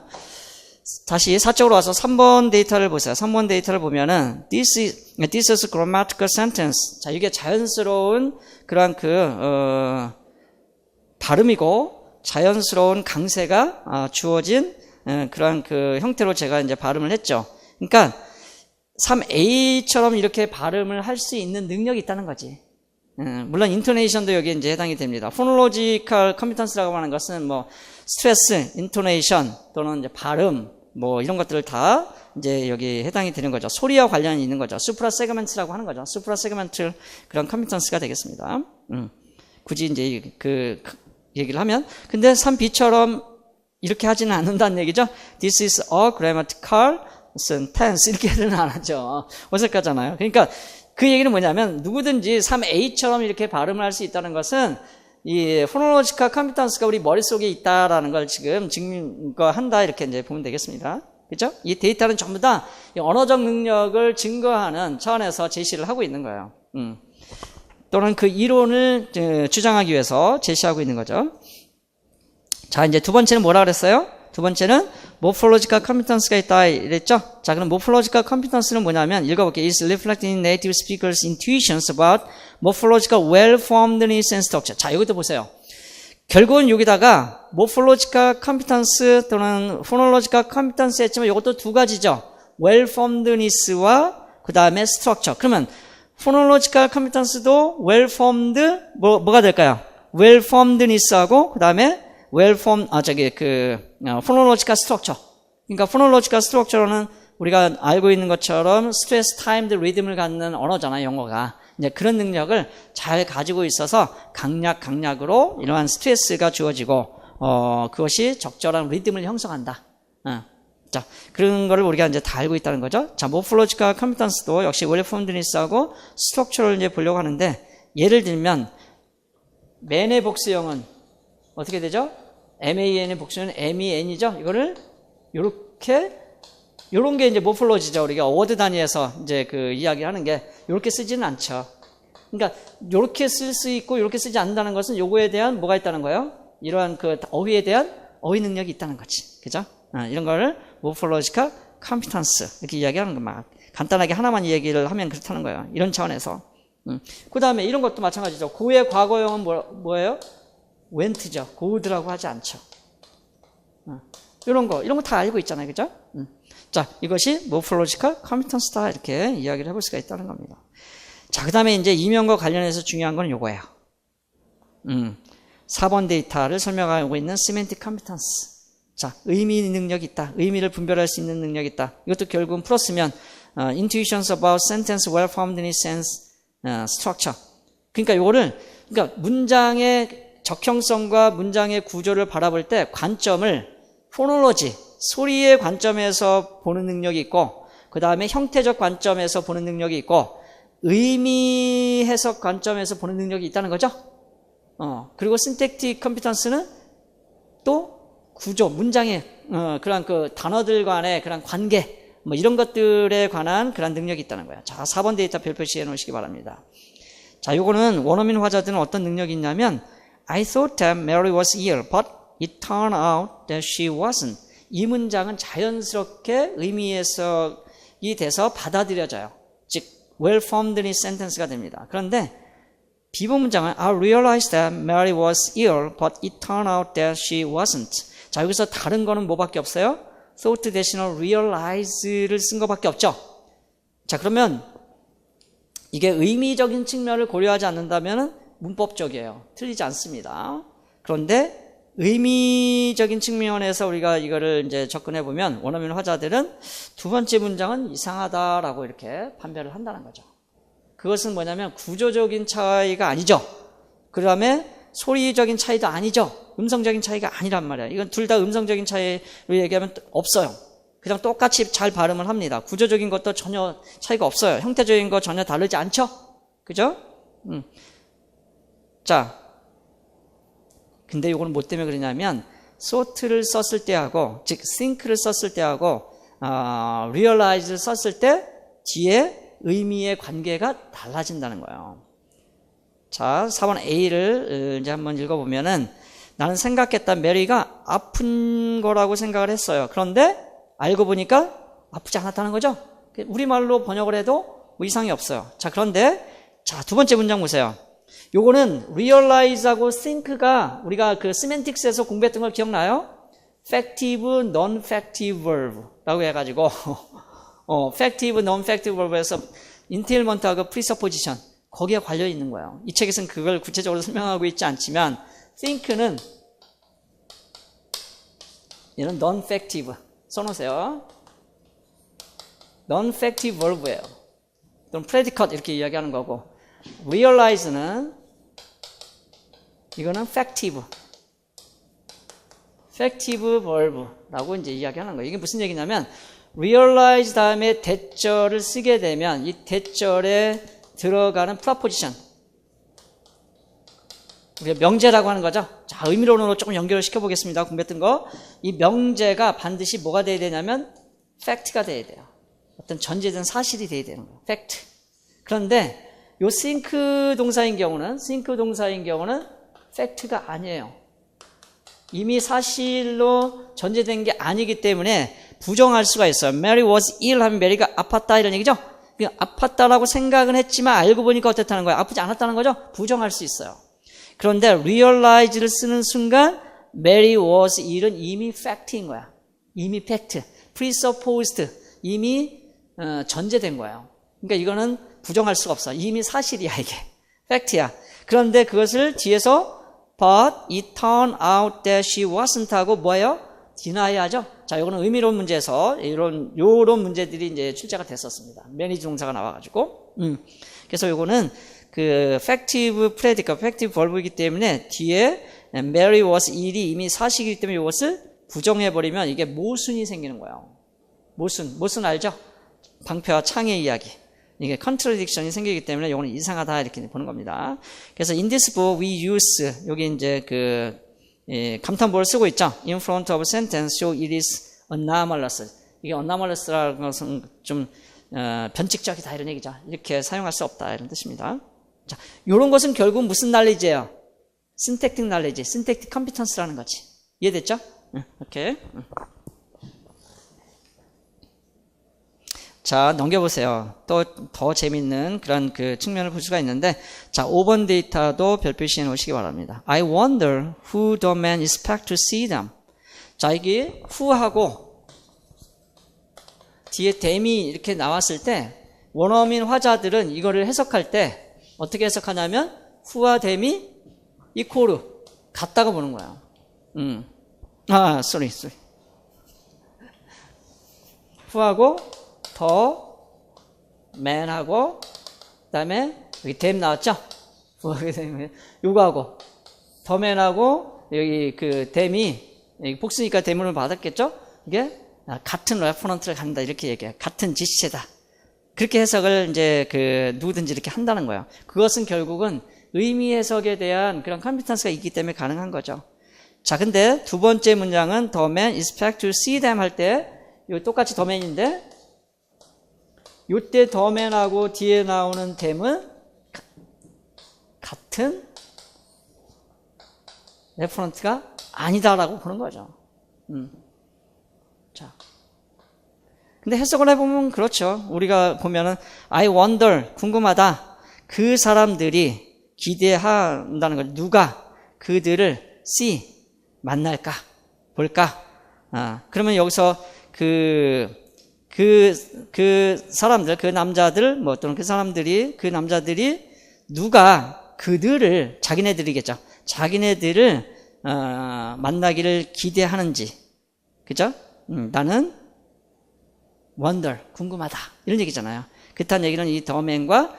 다시 4쪽으로 와서 3번 데이터를 보세요. 3번 데이터를 보면은 this is grammatical sentence. 자, 이게 자연스러운 그런 발음이고 자연스러운 강세가 주어진 그런 그 형태로 제가 이제 발음을 했죠. 그러니까 3A처럼 이렇게 발음을 할 수 있는 능력이 있다는 거지. 물론 인토네이션도 여기에 이제 해당이 됩니다. 포놀로지컬 컴피턴스라고 하는 것은 뭐 스트레스, 인토네이션 또는 이제 발음 뭐 이런 것들을 다 이제 여기 해당이 되는 거죠. 소리와 관련이 있는 거죠. 수프라 세그먼트라고 하는 거죠. 수프라 세그먼트 그런 컴피턴스가 되겠습니다. 굳이 이제 그 얘기를 하면 근데 3B처럼 이렇게 하지는 않는다는 얘기죠. This is a grammatical sentence 이렇게는 안 하죠. 어색하잖아요. 그러니까 그 얘기는 뭐냐면 누구든지 3A처럼 이렇게 발음을 할 수 있다는 것은 이 포놀로지컬 컴피턴스가 우리 머릿속에 있다라는 걸 지금 증거한다 이렇게 이제 보면 되겠습니다. 그렇죠? 이 데이터는 전부 다 언어적 능력을 증거하는 차원에서 제시를 하고 있는 거예요. 또는 그 이론을 주장하기 위해서 제시하고 있는 거죠. 자, 이제 두 번째는 뭐라 그랬어요? 두 번째는 morphological competence가 있다 이랬죠? 자, 그럼 morphological competence는 뭐냐면 읽어볼게요. is reflected in native speakers' intuitions about morphological well-formedness and structure. 자, 여기도 보세요. 결국은 여기다가 morphological competence 또는 phonological competence 했지만 이것도 두 가지죠. well-formedness와 그 다음에 structure. 그러면 phonological competence도 well-formed 뭐가 될까요? well-formedness하고 그 다음에 phonological structure. 그러니까 phonological structure는 우리가 알고 있는 것처럼 stress timed 리듬을 갖는 언어잖아요, 영어가. 이제 그런 능력을 잘 가지고 있어서 강약으로 이러한 스트레스가 주어지고, 그것이 적절한 리듬을 형성한다. 자, 그런 거를 우리가 이제 다 알고 있다는 거죠. 자, morphological competence도 역시 well-formedness하고 structure를 이제 보려고 하는데, 예를 들면, man의 복수형은 어떻게 되죠? man의 복수는 men이죠? 이거를, 요런 게 이제 모폴로지죠. 우리가 워드 단위에서 이제 그 이야기 하는 게, 요렇게 쓰지는 않죠. 그러니까, 요렇게 쓸 수 있고, 요렇게 쓰지 않는다는 것은 요거에 대한 뭐가 있다는 거예요? 이러한 그 어휘에 대한 어휘 능력이 있다는 거지. 그죠? 이런 거를 모폴로지컬 컴피턴스. 이렇게 이야기하는 거 막. 간단하게 하나만 얘기를 하면 그렇다는 거예요. 이런 차원에서. 그 다음에 이런 것도 마찬가지죠. 고의 과거형은 뭐예요? went죠. go'd라고 하지 않죠. 이런 거 다 알고 있잖아요. 그죠? 자, 이것이 morphological competence다. 이렇게 이야기를 해볼 수가 있다는 겁니다. 자, 그 다음에 이제 이면과 관련해서 중요한 건 요거예요. 4번 데이터를 설명하고 있는 semantic competence. 자, 의미 능력이 있다. 의미를 분별할 수 있는 능력이 있다. 이것도 결국은 풀었으면, intuitions about sentence well-formedness and structure. 그러니까 요거를, 그러니까 문장의 적형성과 문장의 구조를 바라볼 때 관점을 포놀로지, 소리의 관점에서 보는 능력이 있고, 그 다음에 형태적 관점에서 보는 능력이 있고, 의미 해석 관점에서 보는 능력이 있다는 거죠. 그리고 synthetic competence는 또 구조, 문장의 그런 그 단어들 간의 그런 관계, 뭐 이런 것들에 관한 그런 능력이 있다는 거예요. 자, 4번 데이터 별표시해 놓으시기 바랍니다. 자, 요거는 원어민 화자들은 어떤 능력이 있냐면, I thought that Mary was ill, but it turned out that she wasn't. 이 문장은 자연스럽게 의미 해석이 돼서 받아들여져요. 즉, well-formed sentence가 됩니다. 그런데 비본 문장은 I realized that Mary was ill, but it turned out that she wasn't. 자, 여기서 다른 거는 뭐밖에 없어요? thought 대신에 realize를 쓴 거밖에 없죠. 자, 그러면 이게 의미적인 측면을 고려하지 않는다면 문법적이에요. 틀리지 않습니다. 그런데 의미적인 측면에서 우리가 이거를 이제 접근해 보면 원어민 화자들은 두 번째 문장은 이상하다라고 이렇게 판별을 한다는 거죠. 그것은 뭐냐면 구조적인 차이가 아니죠. 그 다음에 소리적인 차이도 아니죠. 음성적인 차이가 아니란 말이에요. 이건 둘 다 음성적인 차이로 얘기하면 없어요. 그냥 똑같이 잘 발음을 합니다. 구조적인 것도 전혀 차이가 없어요. 형태적인 거 전혀 다르지 않죠? 그죠? 자, 근데 이거는 뭐 때문에 그러냐면 sort를 썼을 때하고, 즉 think를 썼을 때하고 realize를 썼을 때 뒤에 의미의 관계가 달라진다는 거예요. 자, 4번 A를 이제 한번 읽어보면은 나는 생각했다. 메리가 아픈 거라고 생각을 했어요. 그런데 알고 보니까 아프지 않았다는 거죠. 우리말로 번역을 해도 뭐 이상이 없어요. 자, 그런데 자, 두 번째 문장 보세요. 요거는 realize하고 think가 우리가 그 semantics에서 공부했던 걸 기억나요? factive, non-factive verb라고 해가지고 factive, non-factive verb에서 entailment하고 presupposition 거기에 관련 있는 거예요. 이 책에서는 그걸 구체적으로 설명하고 있지 않지만 think는 얘는 non-factive 써놓으세요. non-factive verb예요. 또는 predicate 이렇게 이야기하는 거고 realize는 이거는 factive verb라고 이제 이야기하는 거예요. 이게 무슨 얘기냐면 realize 다음에 대절을 쓰게 되면 이 대절에 들어가는 proposition 우리가 명제라고 하는 거죠. 자, 의미론으로 조금 연결을 시켜보겠습니다. 공부했던 거. 이 명제가 반드시 뭐가 돼야 되냐면 fact가 돼야 돼요. 어떤 전제된 사실이 돼야 되는 거예요. fact. 그런데 요 think 동사인 경우는 fact가 아니에요. 이미 사실로 전제된 게 아니기 때문에 부정할 수가 있어요. Mary was ill 하면 메리가 아팠다 이런 얘기죠. 아팠다라고 생각은 했지만 알고 보니까 어떻다는 거예요? 아프지 않았다는 거죠? 부정할 수 있어요. 그런데 realize를 쓰는 순간 Mary was ill은 이미 fact인 거야. 이미 fact, presupposed, 이미 전제된 거예요. 그러니까 이거는 부정할 수가 없어. 이미 사실이야 이게. fact야. 그런데 그것을 뒤에서 but it turned out that she wasn't 하고 뭐예요? deny 하죠. 자, 이거는 의미론 문제에서 요런 문제들이 이제 출제가 됐었습니다. 매니지 동사가 나와가지고. 그래서 요거는 그 factive predicate, factive verb이기 때문에 뒤에 Mary was ill이 이미 사실이기 때문에 이것을 부정해버리면 이게 모순이 생기는 거예요. 모순 알죠? 방패와 창의 이야기. 이게 contradiction이 생기기 때문에 이거는 이상하다 이렇게 보는 겁니다. 그래서 in this book we use 여기 이제 그 감탄보를 쓰고 있죠. In front of sentence show it is anomalous. 이게 anomalous라는 것은 좀 변칙적이다 이런 얘기죠. 이렇게 사용할 수 없다 이런 뜻입니다. 자, 이런 것은 결국 무슨 knowledge예요? syntactic knowledge, syntactic competence라는 거지. 이해됐죠? 오케이. 자, 넘겨보세요. 또 더 재밌는 그런 그 측면을 볼 수가 있는데, 자, 5번 데이터도 별표시해 놓으시기 바랍니다. I wonder who the man expect to see them. 자, 이게 who하고 뒤에 them이 이렇게 나왔을 때 원어민 화자들은 이거를 해석할 때 어떻게 해석하냐면 who와 them이 equal 같다고 보는 거예요. sorry. who하고 더 man하고 그다음에 여기 them 나왔죠? 요거하고 더 man하고 여기 그 them이 복수니까 them을 받았겠죠? 이게 같은 레퍼런트를 갖는다 이렇게 얘기해요. 같은 지체다. 그렇게 해석을 이제 그 누구든지 이렇게 한다는 거예요. 그것은 결국은 의미 해석에 대한 그런 컴피턴스가 있기 때문에 가능한 거죠. 자, 근데 두 번째 문장은 the man expect to see them 할 때 이거 똑같이 the man인데 요때 the man하고 뒤에 나오는 them은 같은 레퍼런트가 아니다라고 보는 거죠. 자. 근데 해석을 해보면 그렇죠. 우리가 보면은 I wonder, 궁금하다. 그 사람들이 기대한다는 걸 누가 그들을 see, 만날까? 볼까? 그러면 여기서 그 사람들, 그 남자들, 뭐 또는 그 남자들이 누가 그들을, 자기네들이겠죠. 자기네들을 만나기를 기대하는지, 그죠? 나는 wonder, 궁금하다. 이런 얘기잖아요. 그렇다는 얘기는 이 더맨과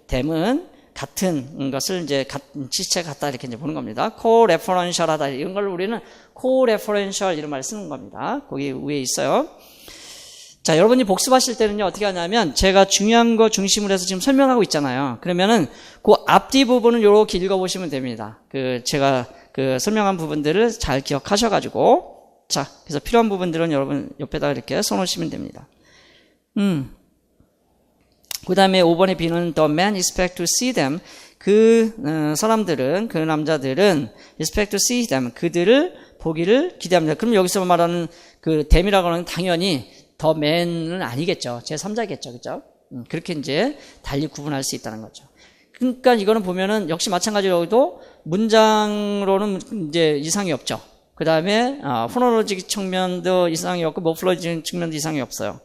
댐은 같은 것을 이제 지체가 같다 이렇게 이제 보는 겁니다. co-referential하다 이런 걸 우리는 co-referential 이런 말을 쓰는 겁니다. 거기 위에 있어요. 자, 여러분이 복습하실 때는요 어떻게 하냐면 제가 중요한 거 중심으로 해서 지금 설명하고 있잖아요. 그러면은 그 앞뒤 부분은 이렇게 읽어보시면 됩니다. 제가 설명한 부분들을 잘 기억하셔가지고 자, 그래서 필요한 부분들은 여러분 옆에다 이렇게 써놓으시면 됩니다. 그 다음에 5번의 B는 the men expect to see them. 사람들은, 그 남자들은 expect to see them. 그들을 보기를 기대합니다. 그럼 여기서 말하는 them이라고 하는 당연히 the men은 아니겠죠. 제3자겠죠. 그죠? 그렇게 이제 달리 구분할 수 있다는 거죠. 그러니까 이거는 보면은 역시 마찬가지로 문장으로는 이제 이상이 없죠. 그 다음에, 포놀로직 측면도 이상이 없고, 모플로직 측면도 이상이 없어요.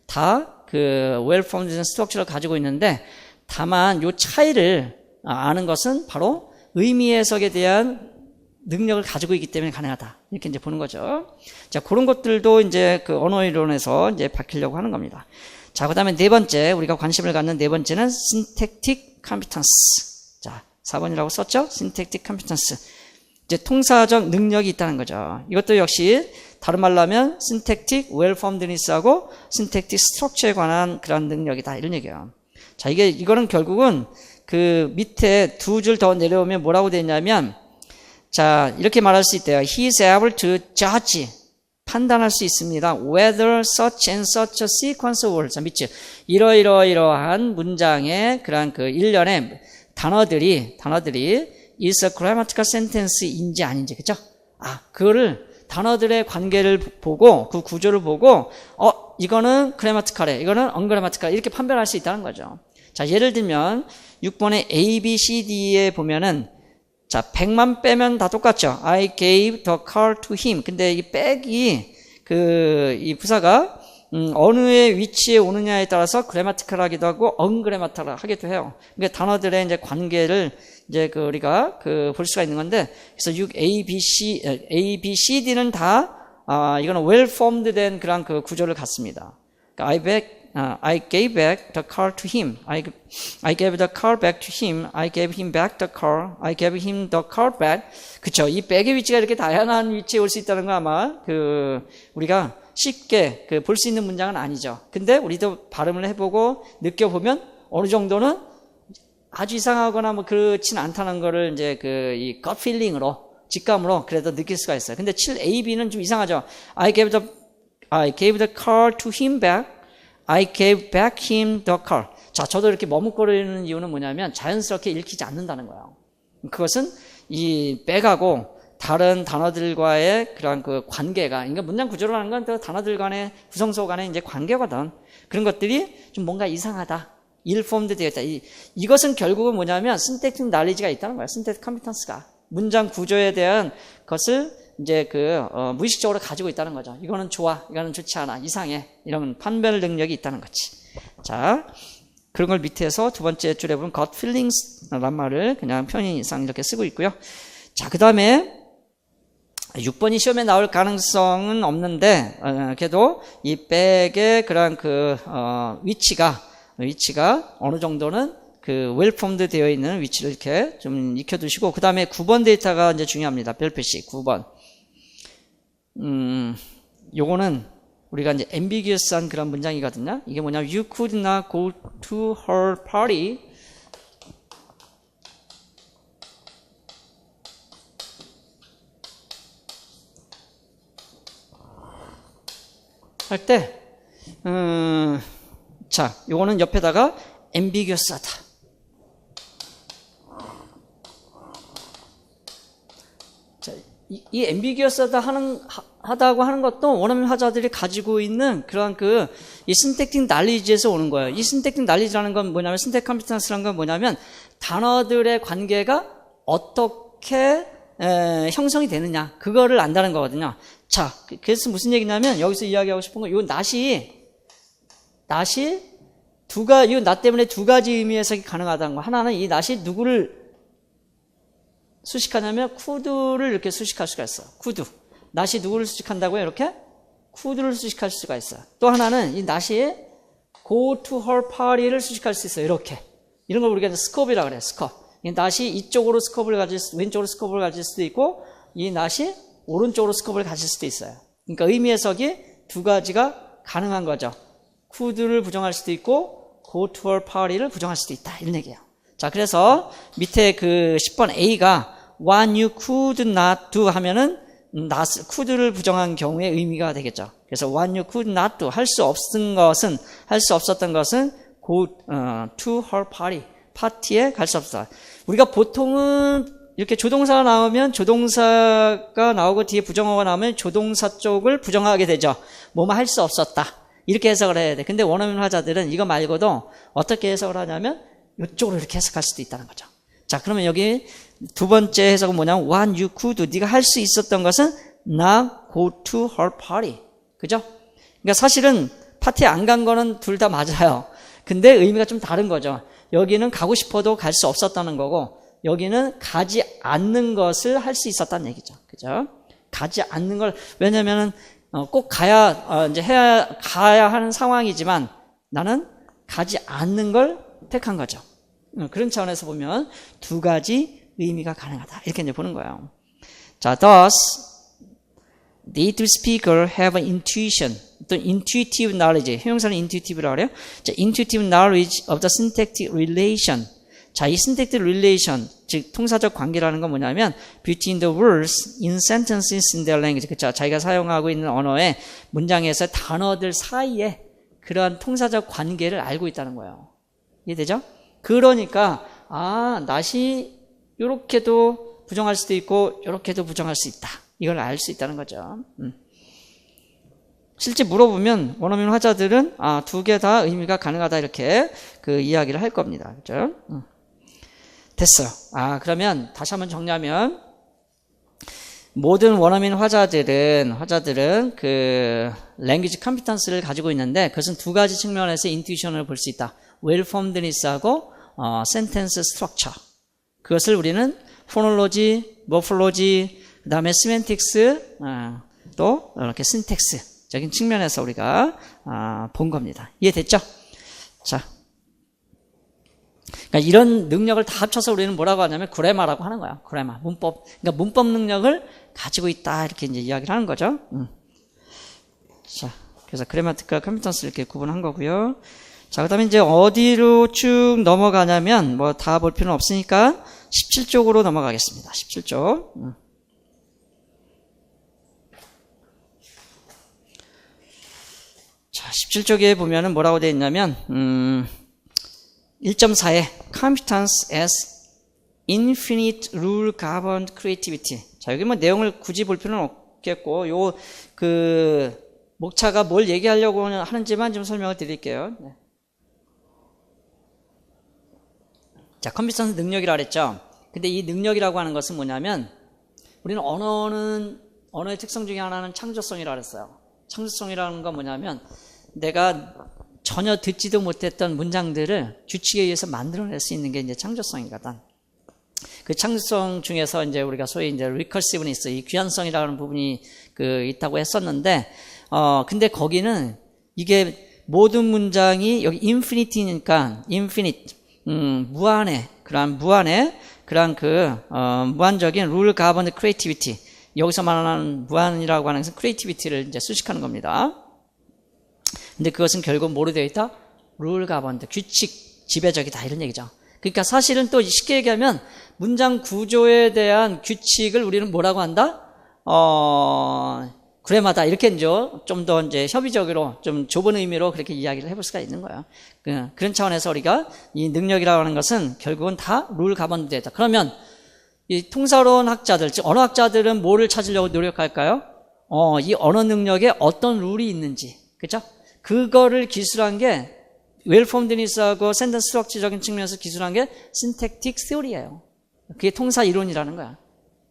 다 well-formed 스트럭처를 가지고 있는데 다만 요 차이를 아는 것은 바로 의미 해석에 대한 능력을 가지고 있기 때문에 가능하다. 이렇게 이제 보는 거죠. 자, 그런 것들도 이제 언어 이론에서 이제 밝히려고 하는 겁니다. 자, 그 다음에 네 번째, 우리가 관심을 갖는 네 번째는 syntactic competence. 자, 4번이라고 썼죠? syntactic competence. 이제 통사적 능력이 있다는 거죠. 이것도 역시 다른 말로 하면 syntactic well-formedness하고 syntactic structure에 관한 그런 능력이다 이런 얘기예요. 자, 이거는 결국은 밑에 두 줄 더 내려오면 뭐라고 되어 있냐면 자, 이렇게 말할 수 있대요. He is able to judge, 판단할 수 있습니다. Whether such and such a sequence of words, 밑줄 이러이러한 문장의 그런 일련의 단어들이 is a grammatical sentence인지 아닌지, 그죠? 그거를 단어들의 관계를 보고 그 구조를 보고 이거는 그래마티컬해, 이거는 언그래마티컬해 이렇게 판별할 수 있다는 거죠. 자, 예를 들면 6번의 A, B, C, D에 보면은 자, 100만 빼면 다 똑같죠. I gave the car to him. 근데 이 백이 이 부사가 어느의 위치에 오느냐에 따라서 그래마티컬하기도 하고 언그래마티컬하기도 해요. 그러니까 단어들의 이제 관계를 이제 우리가 볼 수가 있는 건데, 그래서 6 A, B, C, D는 다 이거는 well-formed 된 그런 구조를 갖습니다. 그러니까 I gave back the car to him. I gave the car back to him. I gave him back the car. I gave him the car back. 그쵸? 이 백의 위치가 이렇게 다양한 위치에 올 수 있다는 건 아마 우리가 쉽게 볼 수 있는 문장은 아니죠. 근데 우리도 발음을 해보고 느껴보면 어느 정도는 아주 이상하거나 그렇진 않다는 거를 이제 이 gut feeling으로, 직감으로 그래도 느낄 수가 있어요. 근데 7A, B는 좀 이상하죠. I gave the car to him back. I gave back him the car. 자, 저도 이렇게 머뭇거리는 이유는 뭐냐면 자연스럽게 읽히지 않는다는 거예요. 그것은 이 백하고 다른 단어들과의 그런 관계가, 그러니까 문장 구조라는 건 또 단어들 간의 구성소 간의 이제 관계거든. 그런 것들이 좀 뭔가 이상하다. ill-formed 되어 있다. 이것은 결국은 뭐냐면 synthetic knowledge가 있다는 거예요. synthetic competence가. 문장 구조에 대한 것을 이제 무의식적으로 가지고 있다는 거죠. 이거는 좋아, 이거는 좋지 않아, 이상해. 이런 판별 능력이 있다는 거지. 자, 그런 걸 밑에서 두 번째 줄에 보면 gut feelings란 말을 그냥 편의상 이렇게 쓰고 있고요. 자, 그 다음에 6번이 시험에 나올 가능성은 없는데, 그래도 이 백의 그런 위치가 어느 정도는 well-formed 되어 있는 위치를 이렇게 좀 익혀두시고, 그 다음에 9번 데이터가 이제 중요합니다. 별표시 9번. 요거는 우리가 이제 ambiguous한 그런 문장이거든요. 이게 뭐냐면, you could not go to her party. 할 때, 자, 요거는 옆에다가 ambiguous하다. 자, 이 ambiguous하다고 하는 것도 원어민 화자들이 가지고 있는 그런 이 synthetic knowledge에서 오는 거예요. 이 synthetic knowledge라는 건 뭐냐면, synthetic competence라는 건 뭐냐면, 단어들의 관계가 어떻게 형성이 되느냐, 그거를 안다는 거거든요. 자, 그래서 무슨 얘기냐면, 여기서 이야기하고 싶은 건, 요 낫이 이 낫 때문에 두 가지 의미 해석이 가능하다는 거. 하나는 이 낫이 누구를 수식하냐면 could를 이렇게 수식할 수가 있어. could. not이 누구를 수식한다고요? 이렇게? could를 수식할 수가 있어요. 또 하나는 이 not이 go to her party를 수식할 수 있어요. 이렇게. 이런 걸 우리가 이제 scope이라고 그래요. scope. 이 not이 이쪽으로 scope를 가질 수, 왼쪽으로 scope를 가질 수도 있고, 이 not이 오른쪽으로 scope를 가질 수도 있어요. 그러니까 의미 해석이 두 가지가 가능한 거죠. could를 부정할 수도 있고, go to her party를 부정할 수도 있다. 이런 얘기예요. 자, 그래서 밑에 그 10번 A가 what you could not do 하면은 not, could를 부정한 경우의 의미가 되겠죠. 그래서 what you could not do, 할 수 없었던 것은 go to her party, 파티에 갈 수 없다. 우리가 보통은 이렇게 조동사가 나오면 조동사가 나오고 뒤에 부정어가 나오면 조동사 쪽을 부정하게 되죠. 뭐뭐 할 수 없었다. 이렇게 해석을 해야 돼. 근데 원어민 화자들은 이거 말고도 어떻게 해석을 하냐면 이쪽으로 이렇게 해석할 수도 있다는 거죠. 자, 그러면 여기 두 번째 해석은 뭐냐면 what you could do, 네가 할 수 있었던 것은 not go to her party. 그죠? 그러니까 사실은 파티에 안 간 거는 둘 다 맞아요. 근데 의미가 좀 다른 거죠. 여기는 가고 싶어도 갈 수 없었다는 거고, 여기는 가지 않는 것을 할 수 있었다는 얘기죠. 그죠? 가지 않는 걸, 왜냐면은 꼭 가야 하는 상황이지만 나는 가지 않는 걸 택한 거죠. 그런 차원에서 보면 두 가지 의미가 가능하다. 이렇게 이제 보는 거예요. 자, thus, native speaker have an intuition, 또 intuitive knowledge, 형용사는 intuitive라고 그래요. 자, intuitive knowledge of the syntactic relation. 자, 이 syntactic relation, 즉 통사적 관계라는 건 뭐냐면 between the words in sentences in their language. 그렇죠? 자기가 사용하고 있는 언어의 문장에서 단어들 사이에 그러한 통사적 관계를 알고 있다는 거예요. 이해되죠? 그러니까 not이 이렇게도 부정할 수도 있고 이렇게도 부정할 수 있다. 이걸 알 수 있다는 거죠. 실제 물어보면 원어민 화자들은 두 개 다 의미가 가능하다 이렇게 그 이야기를 할 겁니다. 그렇죠? 됐어요. 그러면 다시 한번 정리하면 모든 원어민 화자들은 그 랭귀지 컴피턴스를 가지고 있는데 그것은 두 가지 측면에서 인투이션을 볼 수 있다. 웰폼드니스하고 센텐스 스트럭처. 그것을 우리는 포놀로지, 모폴로지, 그 다음에 시멘틱스, 또 이렇게 신텍스적인 측면에서 우리가 본 겁니다. 이해됐죠? 자, 그러니까 이런 능력을 다 합쳐서 우리는 뭐라고 하냐면 그래마라고 하는 거야. 그래마, 문법. 그러니까 문법 능력을 가지고 있다 이렇게 이제 이야기를 하는 거죠. 자, 그래서 그래마티컬 컴피턴스를 이렇게 구분한 거고요. 자, 그다음에 이제 어디로 쭉 넘어가냐면 뭐 다 볼 필요는 없으니까 17쪽으로 넘어가겠습니다. 17쪽. 자, 17쪽에 보면은 뭐라고 되어 있냐면 1.4에 competence as infinite rule governed creativity. 자, 여기 뭐 내용을 굳이 볼 필요는 없겠고 요 그 목차가 뭘 얘기하려고 하는지만 좀 설명을 드릴게요. 네. 자, 컴퓨터는 능력이라고 그랬죠. 근데 이 능력이라고 하는 것은 뭐냐면 우리는 언어의 특성 중에 하나는 창조성이라고 그랬어요. 창조성이라는 건 뭐냐면 내가 전혀 듣지도 못했던 문장들을 규칙에 의해서 만들어낼 수 있는 게 이제 창조성이거든. 그 창조성 중에서 이제 우리가 소위 이제 recursiveness, 이 귀환성이라는 부분이 그 있다고 했었는데, 근데 거기는 이게 모든 문장이 여기 infinity니까 infinite, 무한의 무한적인 rule governed creativity. 여기서 말하는 무한이라고 하는 것은 creativity를 이제 수식하는 겁니다. 근데 그것은 결국 뭐로 되어 있다? rule governed, 규칙 지배적이다 이런 얘기죠. 그러니까 사실은 또 쉽게 얘기하면 문장 구조에 대한 규칙을 우리는 뭐라고 한다? 그래마다 이렇게 이제 좀 더 이제 협의적으로 좀 좁은 의미로 그렇게 이야기를 해볼 수가 있는 거예요. 그런 차원에서 우리가 이 능력이라고 하는 것은 결국은 다 rule governed 되다. 그러면 이 통사론 학자들, 즉 언어학자들은 뭐를 찾으려고 노력할까요? 이 언어 능력에 어떤 룰이 있는지, 그죠? 그거를 기술한 게 웰폼드니스하고 센텐스 스트럭처적인 측면에서 기술한 게 신택틱 스토리예요. 그게 통사 이론이라는 거야.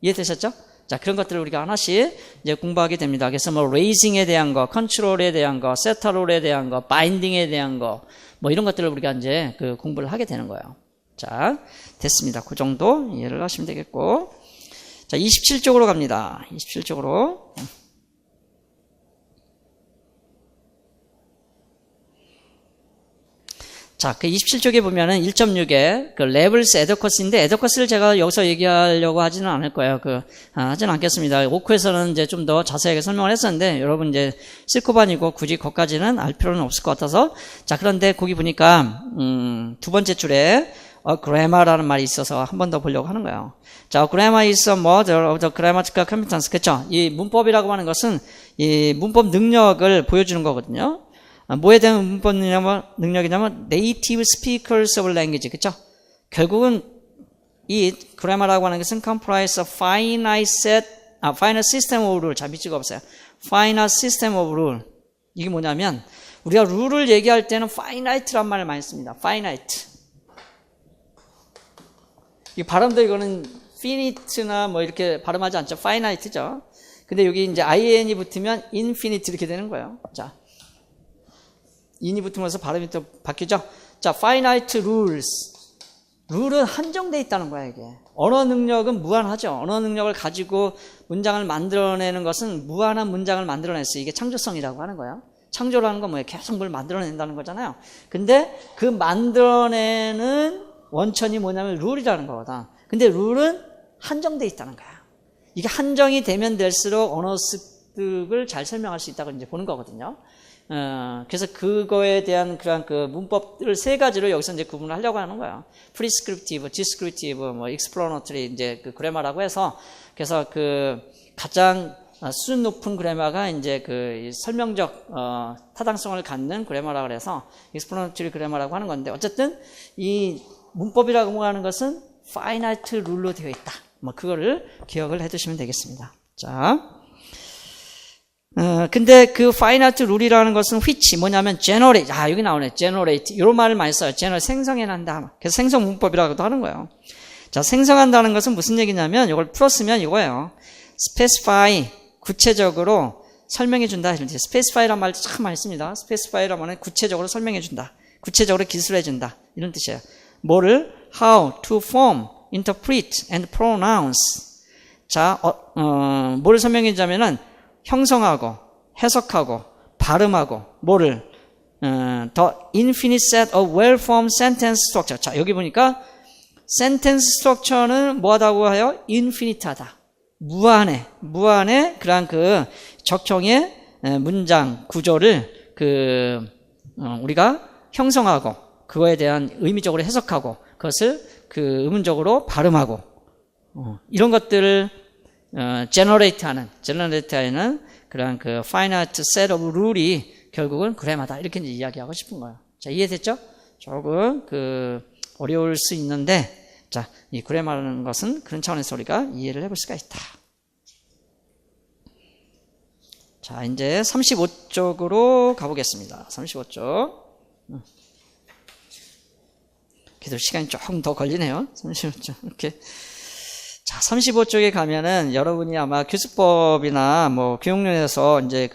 이해되셨죠? 자, 그런 것들을 우리가 하나씩 이제 공부하게 됩니다. 그래서 뭐 레이징에 대한 거, 컨트롤에 대한 거, 세터롤에 대한 거, 바인딩에 대한 거, 뭐 이런 것들을 우리가 이제 그 공부를 하게 되는 거예요. 자, 됐습니다. 그 정도 이해를 하시면 되겠고. 자, 27쪽으로 갑니다. 27쪽으로. 자, 그 27쪽에 보면은 1.6에 그 레블스 에더커스인데, 에더커스를 제가 여기서 얘기하려고 하지는 않을 거예요. 하지는 않겠습니다. 오크에서는 이제 좀 더 자세하게 설명을 했었는데, 여러분 이제 실코반이고 굳이 거기까지는 알 필요는 없을 것 같아서. 자, 그런데 거기 보니까, 두 번째 줄에, grammar라는 말이 있어서 한 번 더 보려고 하는 거예요. 자, grammar is a model of the grammatical competence. 그쵸? 이 문법이라고 하는 것은 이 문법 능력을 보여주는 거거든요. 뭐에 대한 문법 능력이냐면 native speakers of language. 그쵸? 결국은 이 grammar라고 하는 것은 comprise a finite system of rule. 자, 밑줄 없어요. finite system of rule. 이게 뭐냐면 우리가 룰을 얘기할 때는 finite란 말을 많이 씁니다. finite. 이 발음도 이거는 finite나 뭐 이렇게 발음하지 않죠. finite죠. 근데 여기 이제 in이 붙으면 infinite 이렇게 되는 거예요. 자, in이 붙으면서 발음이 또 바뀌죠. 자, finite rules. 룰은 한정되어 있다는 거야, 이게. 언어 능력은 무한하죠. 언어 능력을 가지고 문장을 만들어내는 것은 무한한 문장을 만들어냈어요. 이게 창조성이라고 하는 거예요. 창조라는 건 뭐예요? 계속 뭘 만들어낸다는 거잖아요. 근데 그 만들어내는 원천이 뭐냐면 룰이라는 거거든. 근데 룰은 한정되어 있다는 거야. 이게 한정이 되면 될수록 언어 습득을 잘 설명할 수 있다고 이제 보는 거거든요. 그래서 그거에 대한 그런 그 문법을 세 가지로 여기서 이제 구분을 하려고 하는 거예요. prescriptive, descriptive, 뭐 explanatory 이제 그 그래마라고 해서 그래서 그 가장 수준 높은 그래마가 이제 그 설명적 타당성을 갖는 그래마라고 해서 explanatory 그래마라고 하는 건데 어쨌든 이 문법이라고 하는 것은 finite 룰로 되어 있다. 뭐 그거를 기억을 해두시면 되겠습니다. 자. 근데 그 finite 룰이라는 것은 which 뭐냐면 generate. 여기 나오네. generate. 이런 말을 많이 써요. generate. 생성해낸다. 그래서 생성 문법이라고도 하는 거예요. 자, 생성한다는 것은 무슨 얘기냐면 이걸 풀었으면 이거예요. specify. 구체적으로 설명해준다. specify란 말도 참 많이 씁니다. specify란 말은 구체적으로 설명해준다. 구체적으로 기술해준다. 이런 뜻이에요. 뭐를? how, to form, interpret, and pronounce. 자, 뭐를 설명해주자면은 형성하고, 해석하고, 발음하고, 뭐를? the infinite set of well-formed sentence structure. 자, 여기 보니까 sentence structure는 뭐하다고 해요? infinite하다. 무한해. 그러한 그 적형의 문장 구조를 우리가 형성하고, 그거에 대한 의미적으로 해석하고, 그것을 그 의문적으로 발음하고, 이런 것들을 generate하는 그런 그 finite set of rule이 결국은 그래마다 이렇게 이제 이야기하고 싶은 거예요. 자, 이해됐죠? 조금 어려울 수 있는데, 자, 이 그래마라는 것은 그런 차원에서 우리가 이해를 해볼 수가 있다. 자, 이제 35쪽으로 가보겠습니다. 35쪽. 그래도 시간이 조금 더 걸리네요. 35쪽. 이렇게. 자, 35쪽에 가면은 여러분이 아마 교수법이나 뭐 교육론에서 이제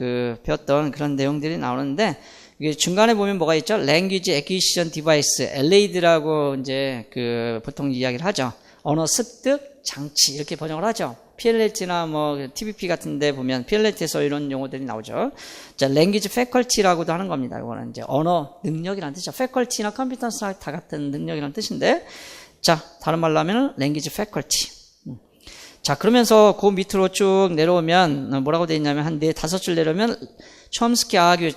배웠던 그런 내용들이 나오는데, 이게 중간에 보면 뭐가 있죠? Language Acquisition Device, LAD라고 이제 보통 이야기를 하죠. 언어 습득 장치 이렇게 번역을 하죠. PLLT나 뭐 TBP 같은 데 보면 PLLT에서 이런 용어들이 나오죠. 자, Language Faculty라고도 하는 겁니다. 이거는 이제 언어 능력이라는 뜻이죠. Faculty나 Competence랑 다 같은 능력이라는 뜻인데, 자, 다른 말로 하면은 Language Faculty. 자, 그러면서 그 밑으로 쭉 내려오면 뭐라고 되어 있냐면 한 4-5줄 내려오면 Chomsky argue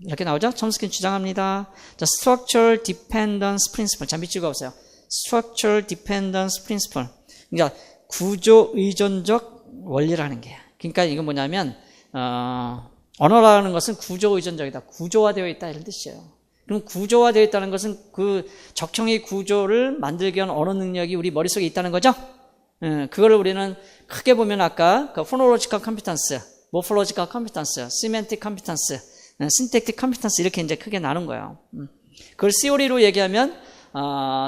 이렇게 나오죠? 촘스키는 주장합니다. 자, Structural Dependence Principle. 자, 밑줄가 없어요. Structural Dependence Principle. 그러니까 구조 의존적 원리라는 게. 그러니까 이건 뭐냐면 언어라는 것은 구조 의존적이다. 구조화되어 있다 이런 뜻이에요. 그럼 구조화되어 있다는 것은 그 적형의 구조를 만들기 위한 언어 능력이 우리 머릿속에 있다는 거죠? 그거를 우리는 크게 보면 아까 그 phonological competence, morphological competence, semantic competence, syntactic competence 이렇게 이제 크게 나눈 거예요. 그걸 theory로 얘기하면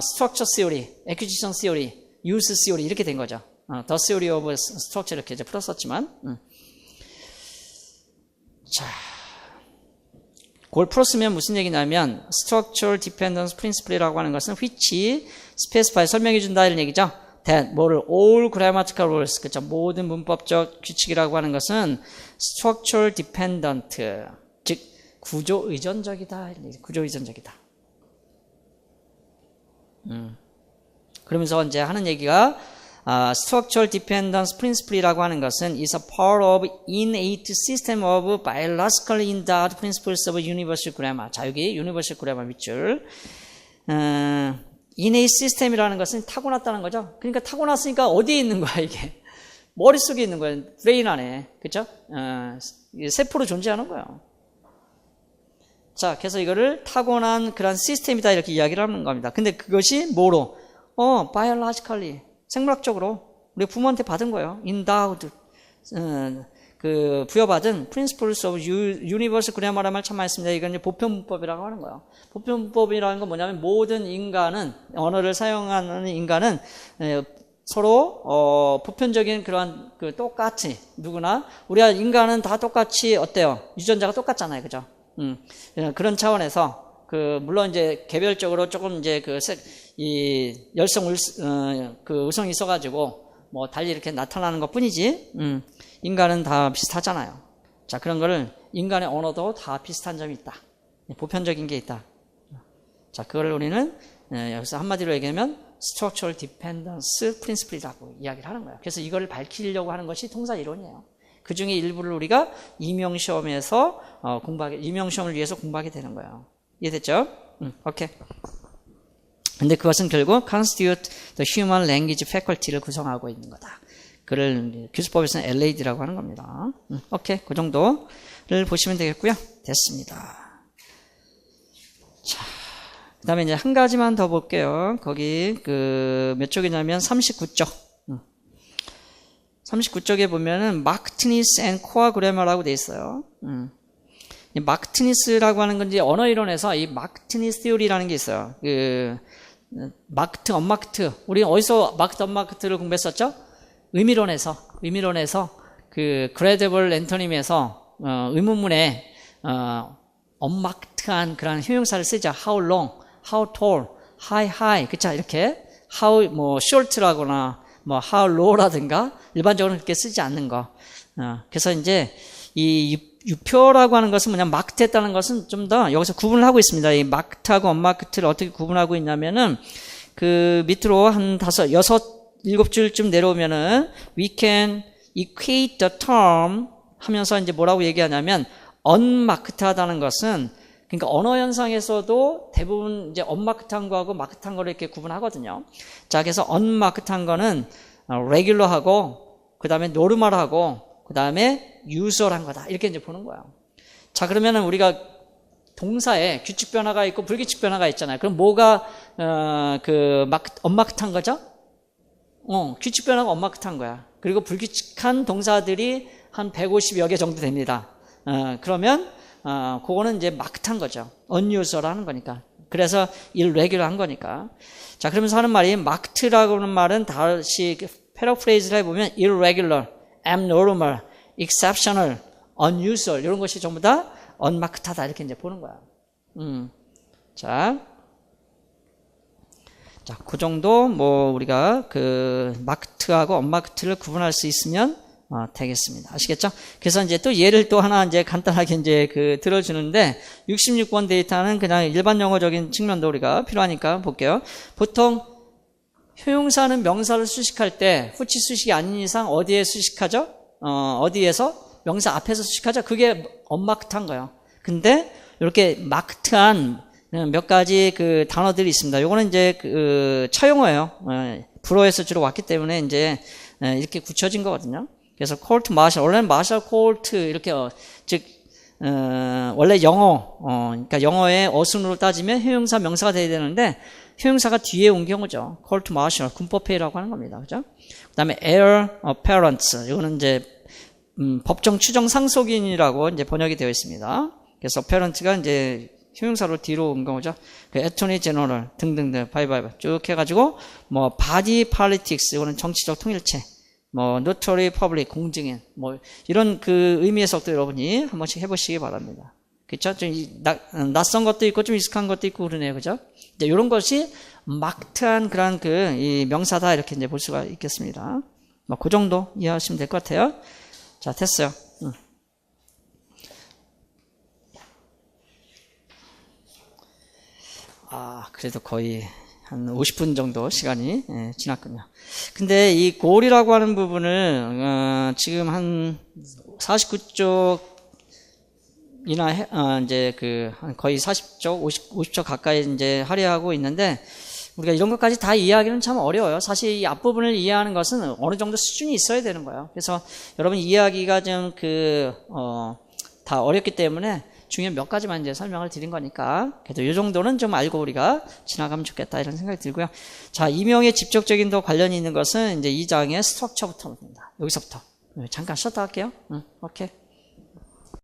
structure theory, acquisition theory, use theory 이렇게 된 거죠. the theory of structure 이렇게 이제 풀었었지만, 자, 그걸 풀었으면 무슨 얘기냐면 structural dependence principle이라고 하는 것은 which specify 설명해 준다 이런 얘기죠. that 뭐를 all grammatical rules, 그쵸? 모든 문법적 규칙이라고 하는 것은 structural dependent, 즉 구조 의존적이다. 구조 의존적이다. 그러면서 이제 하는 얘기가 structural dependence principle이라고 하는 것은 is a part of innate system of biologically endowed principles of universal grammar. 자, 여기 universal grammar 밑줄. innate system이라는 것은 타고났다는 거죠. 그러니까 타고났으니까 어디에 있는 거야, 이게? 머릿속에 있는 거예요. 브레인 안에. 그쵸? 세포로 존재하는 거예요. 자, 그래서 이거를 타고난 그런 시스템이다 이렇게 이야기를 하는 겁니다. 근데 그것이 뭐로? biologically. 생물학적으로 우리 부모한테 받은 거예요. endowed. 그 부여받은 principles of universal grammar라는 말 참 많이 씁니다. 이건 이제 보편문법이라고 하는 거예요. 보편문법이라는 건 뭐냐면 모든 인간은 언어를 사용하는 인간은 서로 보편적인 그런 그 똑같이 누구나 우리가 인간은 다 똑같이 어때요? 유전자가 똑같잖아요, 그죠? 그런 차원에서 그 물론 이제 개별적으로 조금 이제 이 열성 그 의성이 있어가지고 뭐 달리 이렇게 나타나는 것뿐이지 인간은 다 비슷하잖아요. 자, 그런 거를 인간의 언어도 다 비슷한 점이 있다. 보편적인 게 있다. 자, 그거를 우리는 여기서 한마디로 얘기하면 structural dependence principle이라고 이야기를 하는 거예요. 그래서 이거를 밝히려고 하는 것이 통사 이론이에요. 그 중에 일부를 우리가 임용시험에서 임용시험을 위해서 공부하게 되는 거예요. 이해됐죠? 오케이. 근데 그것은 결국 constitute the human language faculty를 구성하고 있는 거다. 그를 교수법에서는 LAD라고 하는 겁니다. 오케이. 그 정도를 보시면 되겠고요. 됐습니다. 자, 그 다음에 이제 한 가지만 더 볼게요. 거기 몇 쪽이냐면 39쪽. 39쪽에 보면은 마크트니스 앤 코어 그래머라고 돼 있어요. 마크트니스라고 하는 건 이제 언어 이론에서 이 마크트니스 티오리라는 게 있어요. 마크트, 언마크트. 우리 어디서 마크트, 언마크트를 공부했었죠? 의미론에서 그 그레데블 앤토님에서 의문문에 언마크트한 그런 형용사를 쓰죠. How long, how tall, high, 그쵸? 이렇게 how 뭐 short라거나 뭐 how low라든가 일반적으로 그렇게 쓰지 않는 거. 그래서 이제 이 유표라고 하는 것은 뭐냐 마크트했다는 것은 좀 더 여기서 구분을 하고 있습니다. 이 마크트하고 언마크트를 어떻게 구분하고 있냐면은 그 밑으로 한 7줄쯤 내려오면은 we can equate the term 하면서 이제 뭐라고 얘기하냐면 언마크트하다는 것은 그러니까 언어 현상에서도 대부분 이제 언마크트한 거하고 마크트한 거를 이렇게 구분하거든요. 자, 그래서 언마크트한 거는 레귤러하고 그다음에 노르멀하고 그다음에 유저한 거다. 이렇게 이제 보는 거예요. 자, 그러면은 우리가 동사에 규칙 변화가 있고 불규칙 변화가 있잖아요. 그럼 뭐가 언마크트한 거죠? 규칙 변화가 언마크트한 거야. 그리고 불규칙한 동사들이 한 150여 개 정도 됩니다. 그러면 그거는 이제 마크트한 거죠. unusual하는 거니까. 그래서 irregular한 거니까. 자, 그러면서 하는 말이 마크트라고 하는 말은 다시 패러프레이즈를 해보면 irregular, abnormal, exceptional, unusual 이런 것이 전부 다 언마크트하다 이렇게 이제 보는 거야. 자, 그 정도 뭐 우리가 그 마크트하고 언마크트를 구분할 수 있으면 되겠습니다. 아시겠죠? 그래서 이제 또 예를 또 하나 이제 간단하게 이제 들어주는데 66번 데이터는 그냥 일반 영어적인 측면도 우리가 필요하니까 볼게요. 보통 효용사는 명사를 수식할 때 후치 수식이 아닌 이상 어디에 수식하죠? 어디에서? 명사 앞에서 수식하죠? 그게 언마크트한 거예요. 근데 이렇게 마크트한 몇 가지 그 단어들이 있습니다. 요거는 이제 차용어예요. 불어에서 주로 왔기 때문에 이제 이렇게 굳혀진 거거든요. 그래서 court martial, 원래는 martial court 이렇게 즉 원래 영어 그러니까 영어의 어순으로 따지면 효용사 명사가 돼야 되는데 효용사가 뒤에 온 경우죠. court martial 군법회의라고 하는 겁니다. 그죠? 그다음에 heir apparent 이거는 이제 법정 추정 상속인이라고 이제 번역이 되어 있습니다. 그래서 apparent가 이제 효용사로 뒤로 온 거죠. 그 attorney general 등등등 바이바이 쭉 해가지고 뭐 body politics 이거는 정치적 통일체, 뭐 notary public 공증인 뭐 이런 그 의미에서도 여러분이 한 번씩 해보시기 바랍니다. 그쵸? 좀 낯선 것도 있고 좀 익숙한 것도 있고 그러네요. 그죠? 이제 이런 것이 막트한 그런 이 명사다 이렇게 이제 볼 수가 있겠습니다. 뭐 그 정도 이해하시면 될 것 같아요. 자, 됐어요. 그래도 거의 한 50분 정도 시간이 지났군요. 근데 이 골이라고 하는 부분을 지금 한 49쪽이나 이제 거의 40쪽, 50쪽 가까이 이제 할애하고 있는데 우리가 이런 것까지 다 이해하기는 참 어려워요. 사실 이 앞부분을 이해하는 것은 어느 정도 수준이 있어야 되는 거예요. 그래서 여러분 이해하기가 좀 다 어렵기 때문에 중요한 몇 가지만 이제 설명을 드린 거니까 그래도 이 정도는 좀 알고 우리가 지나가면 좋겠다 이런 생각이 들고요. 자, 이명의 직접적인 더 관련이 있는 것은 이제 2장의 스트럭처부터 봅니다. 여기서부터 잠깐 쉬었다 할게요. 오케이.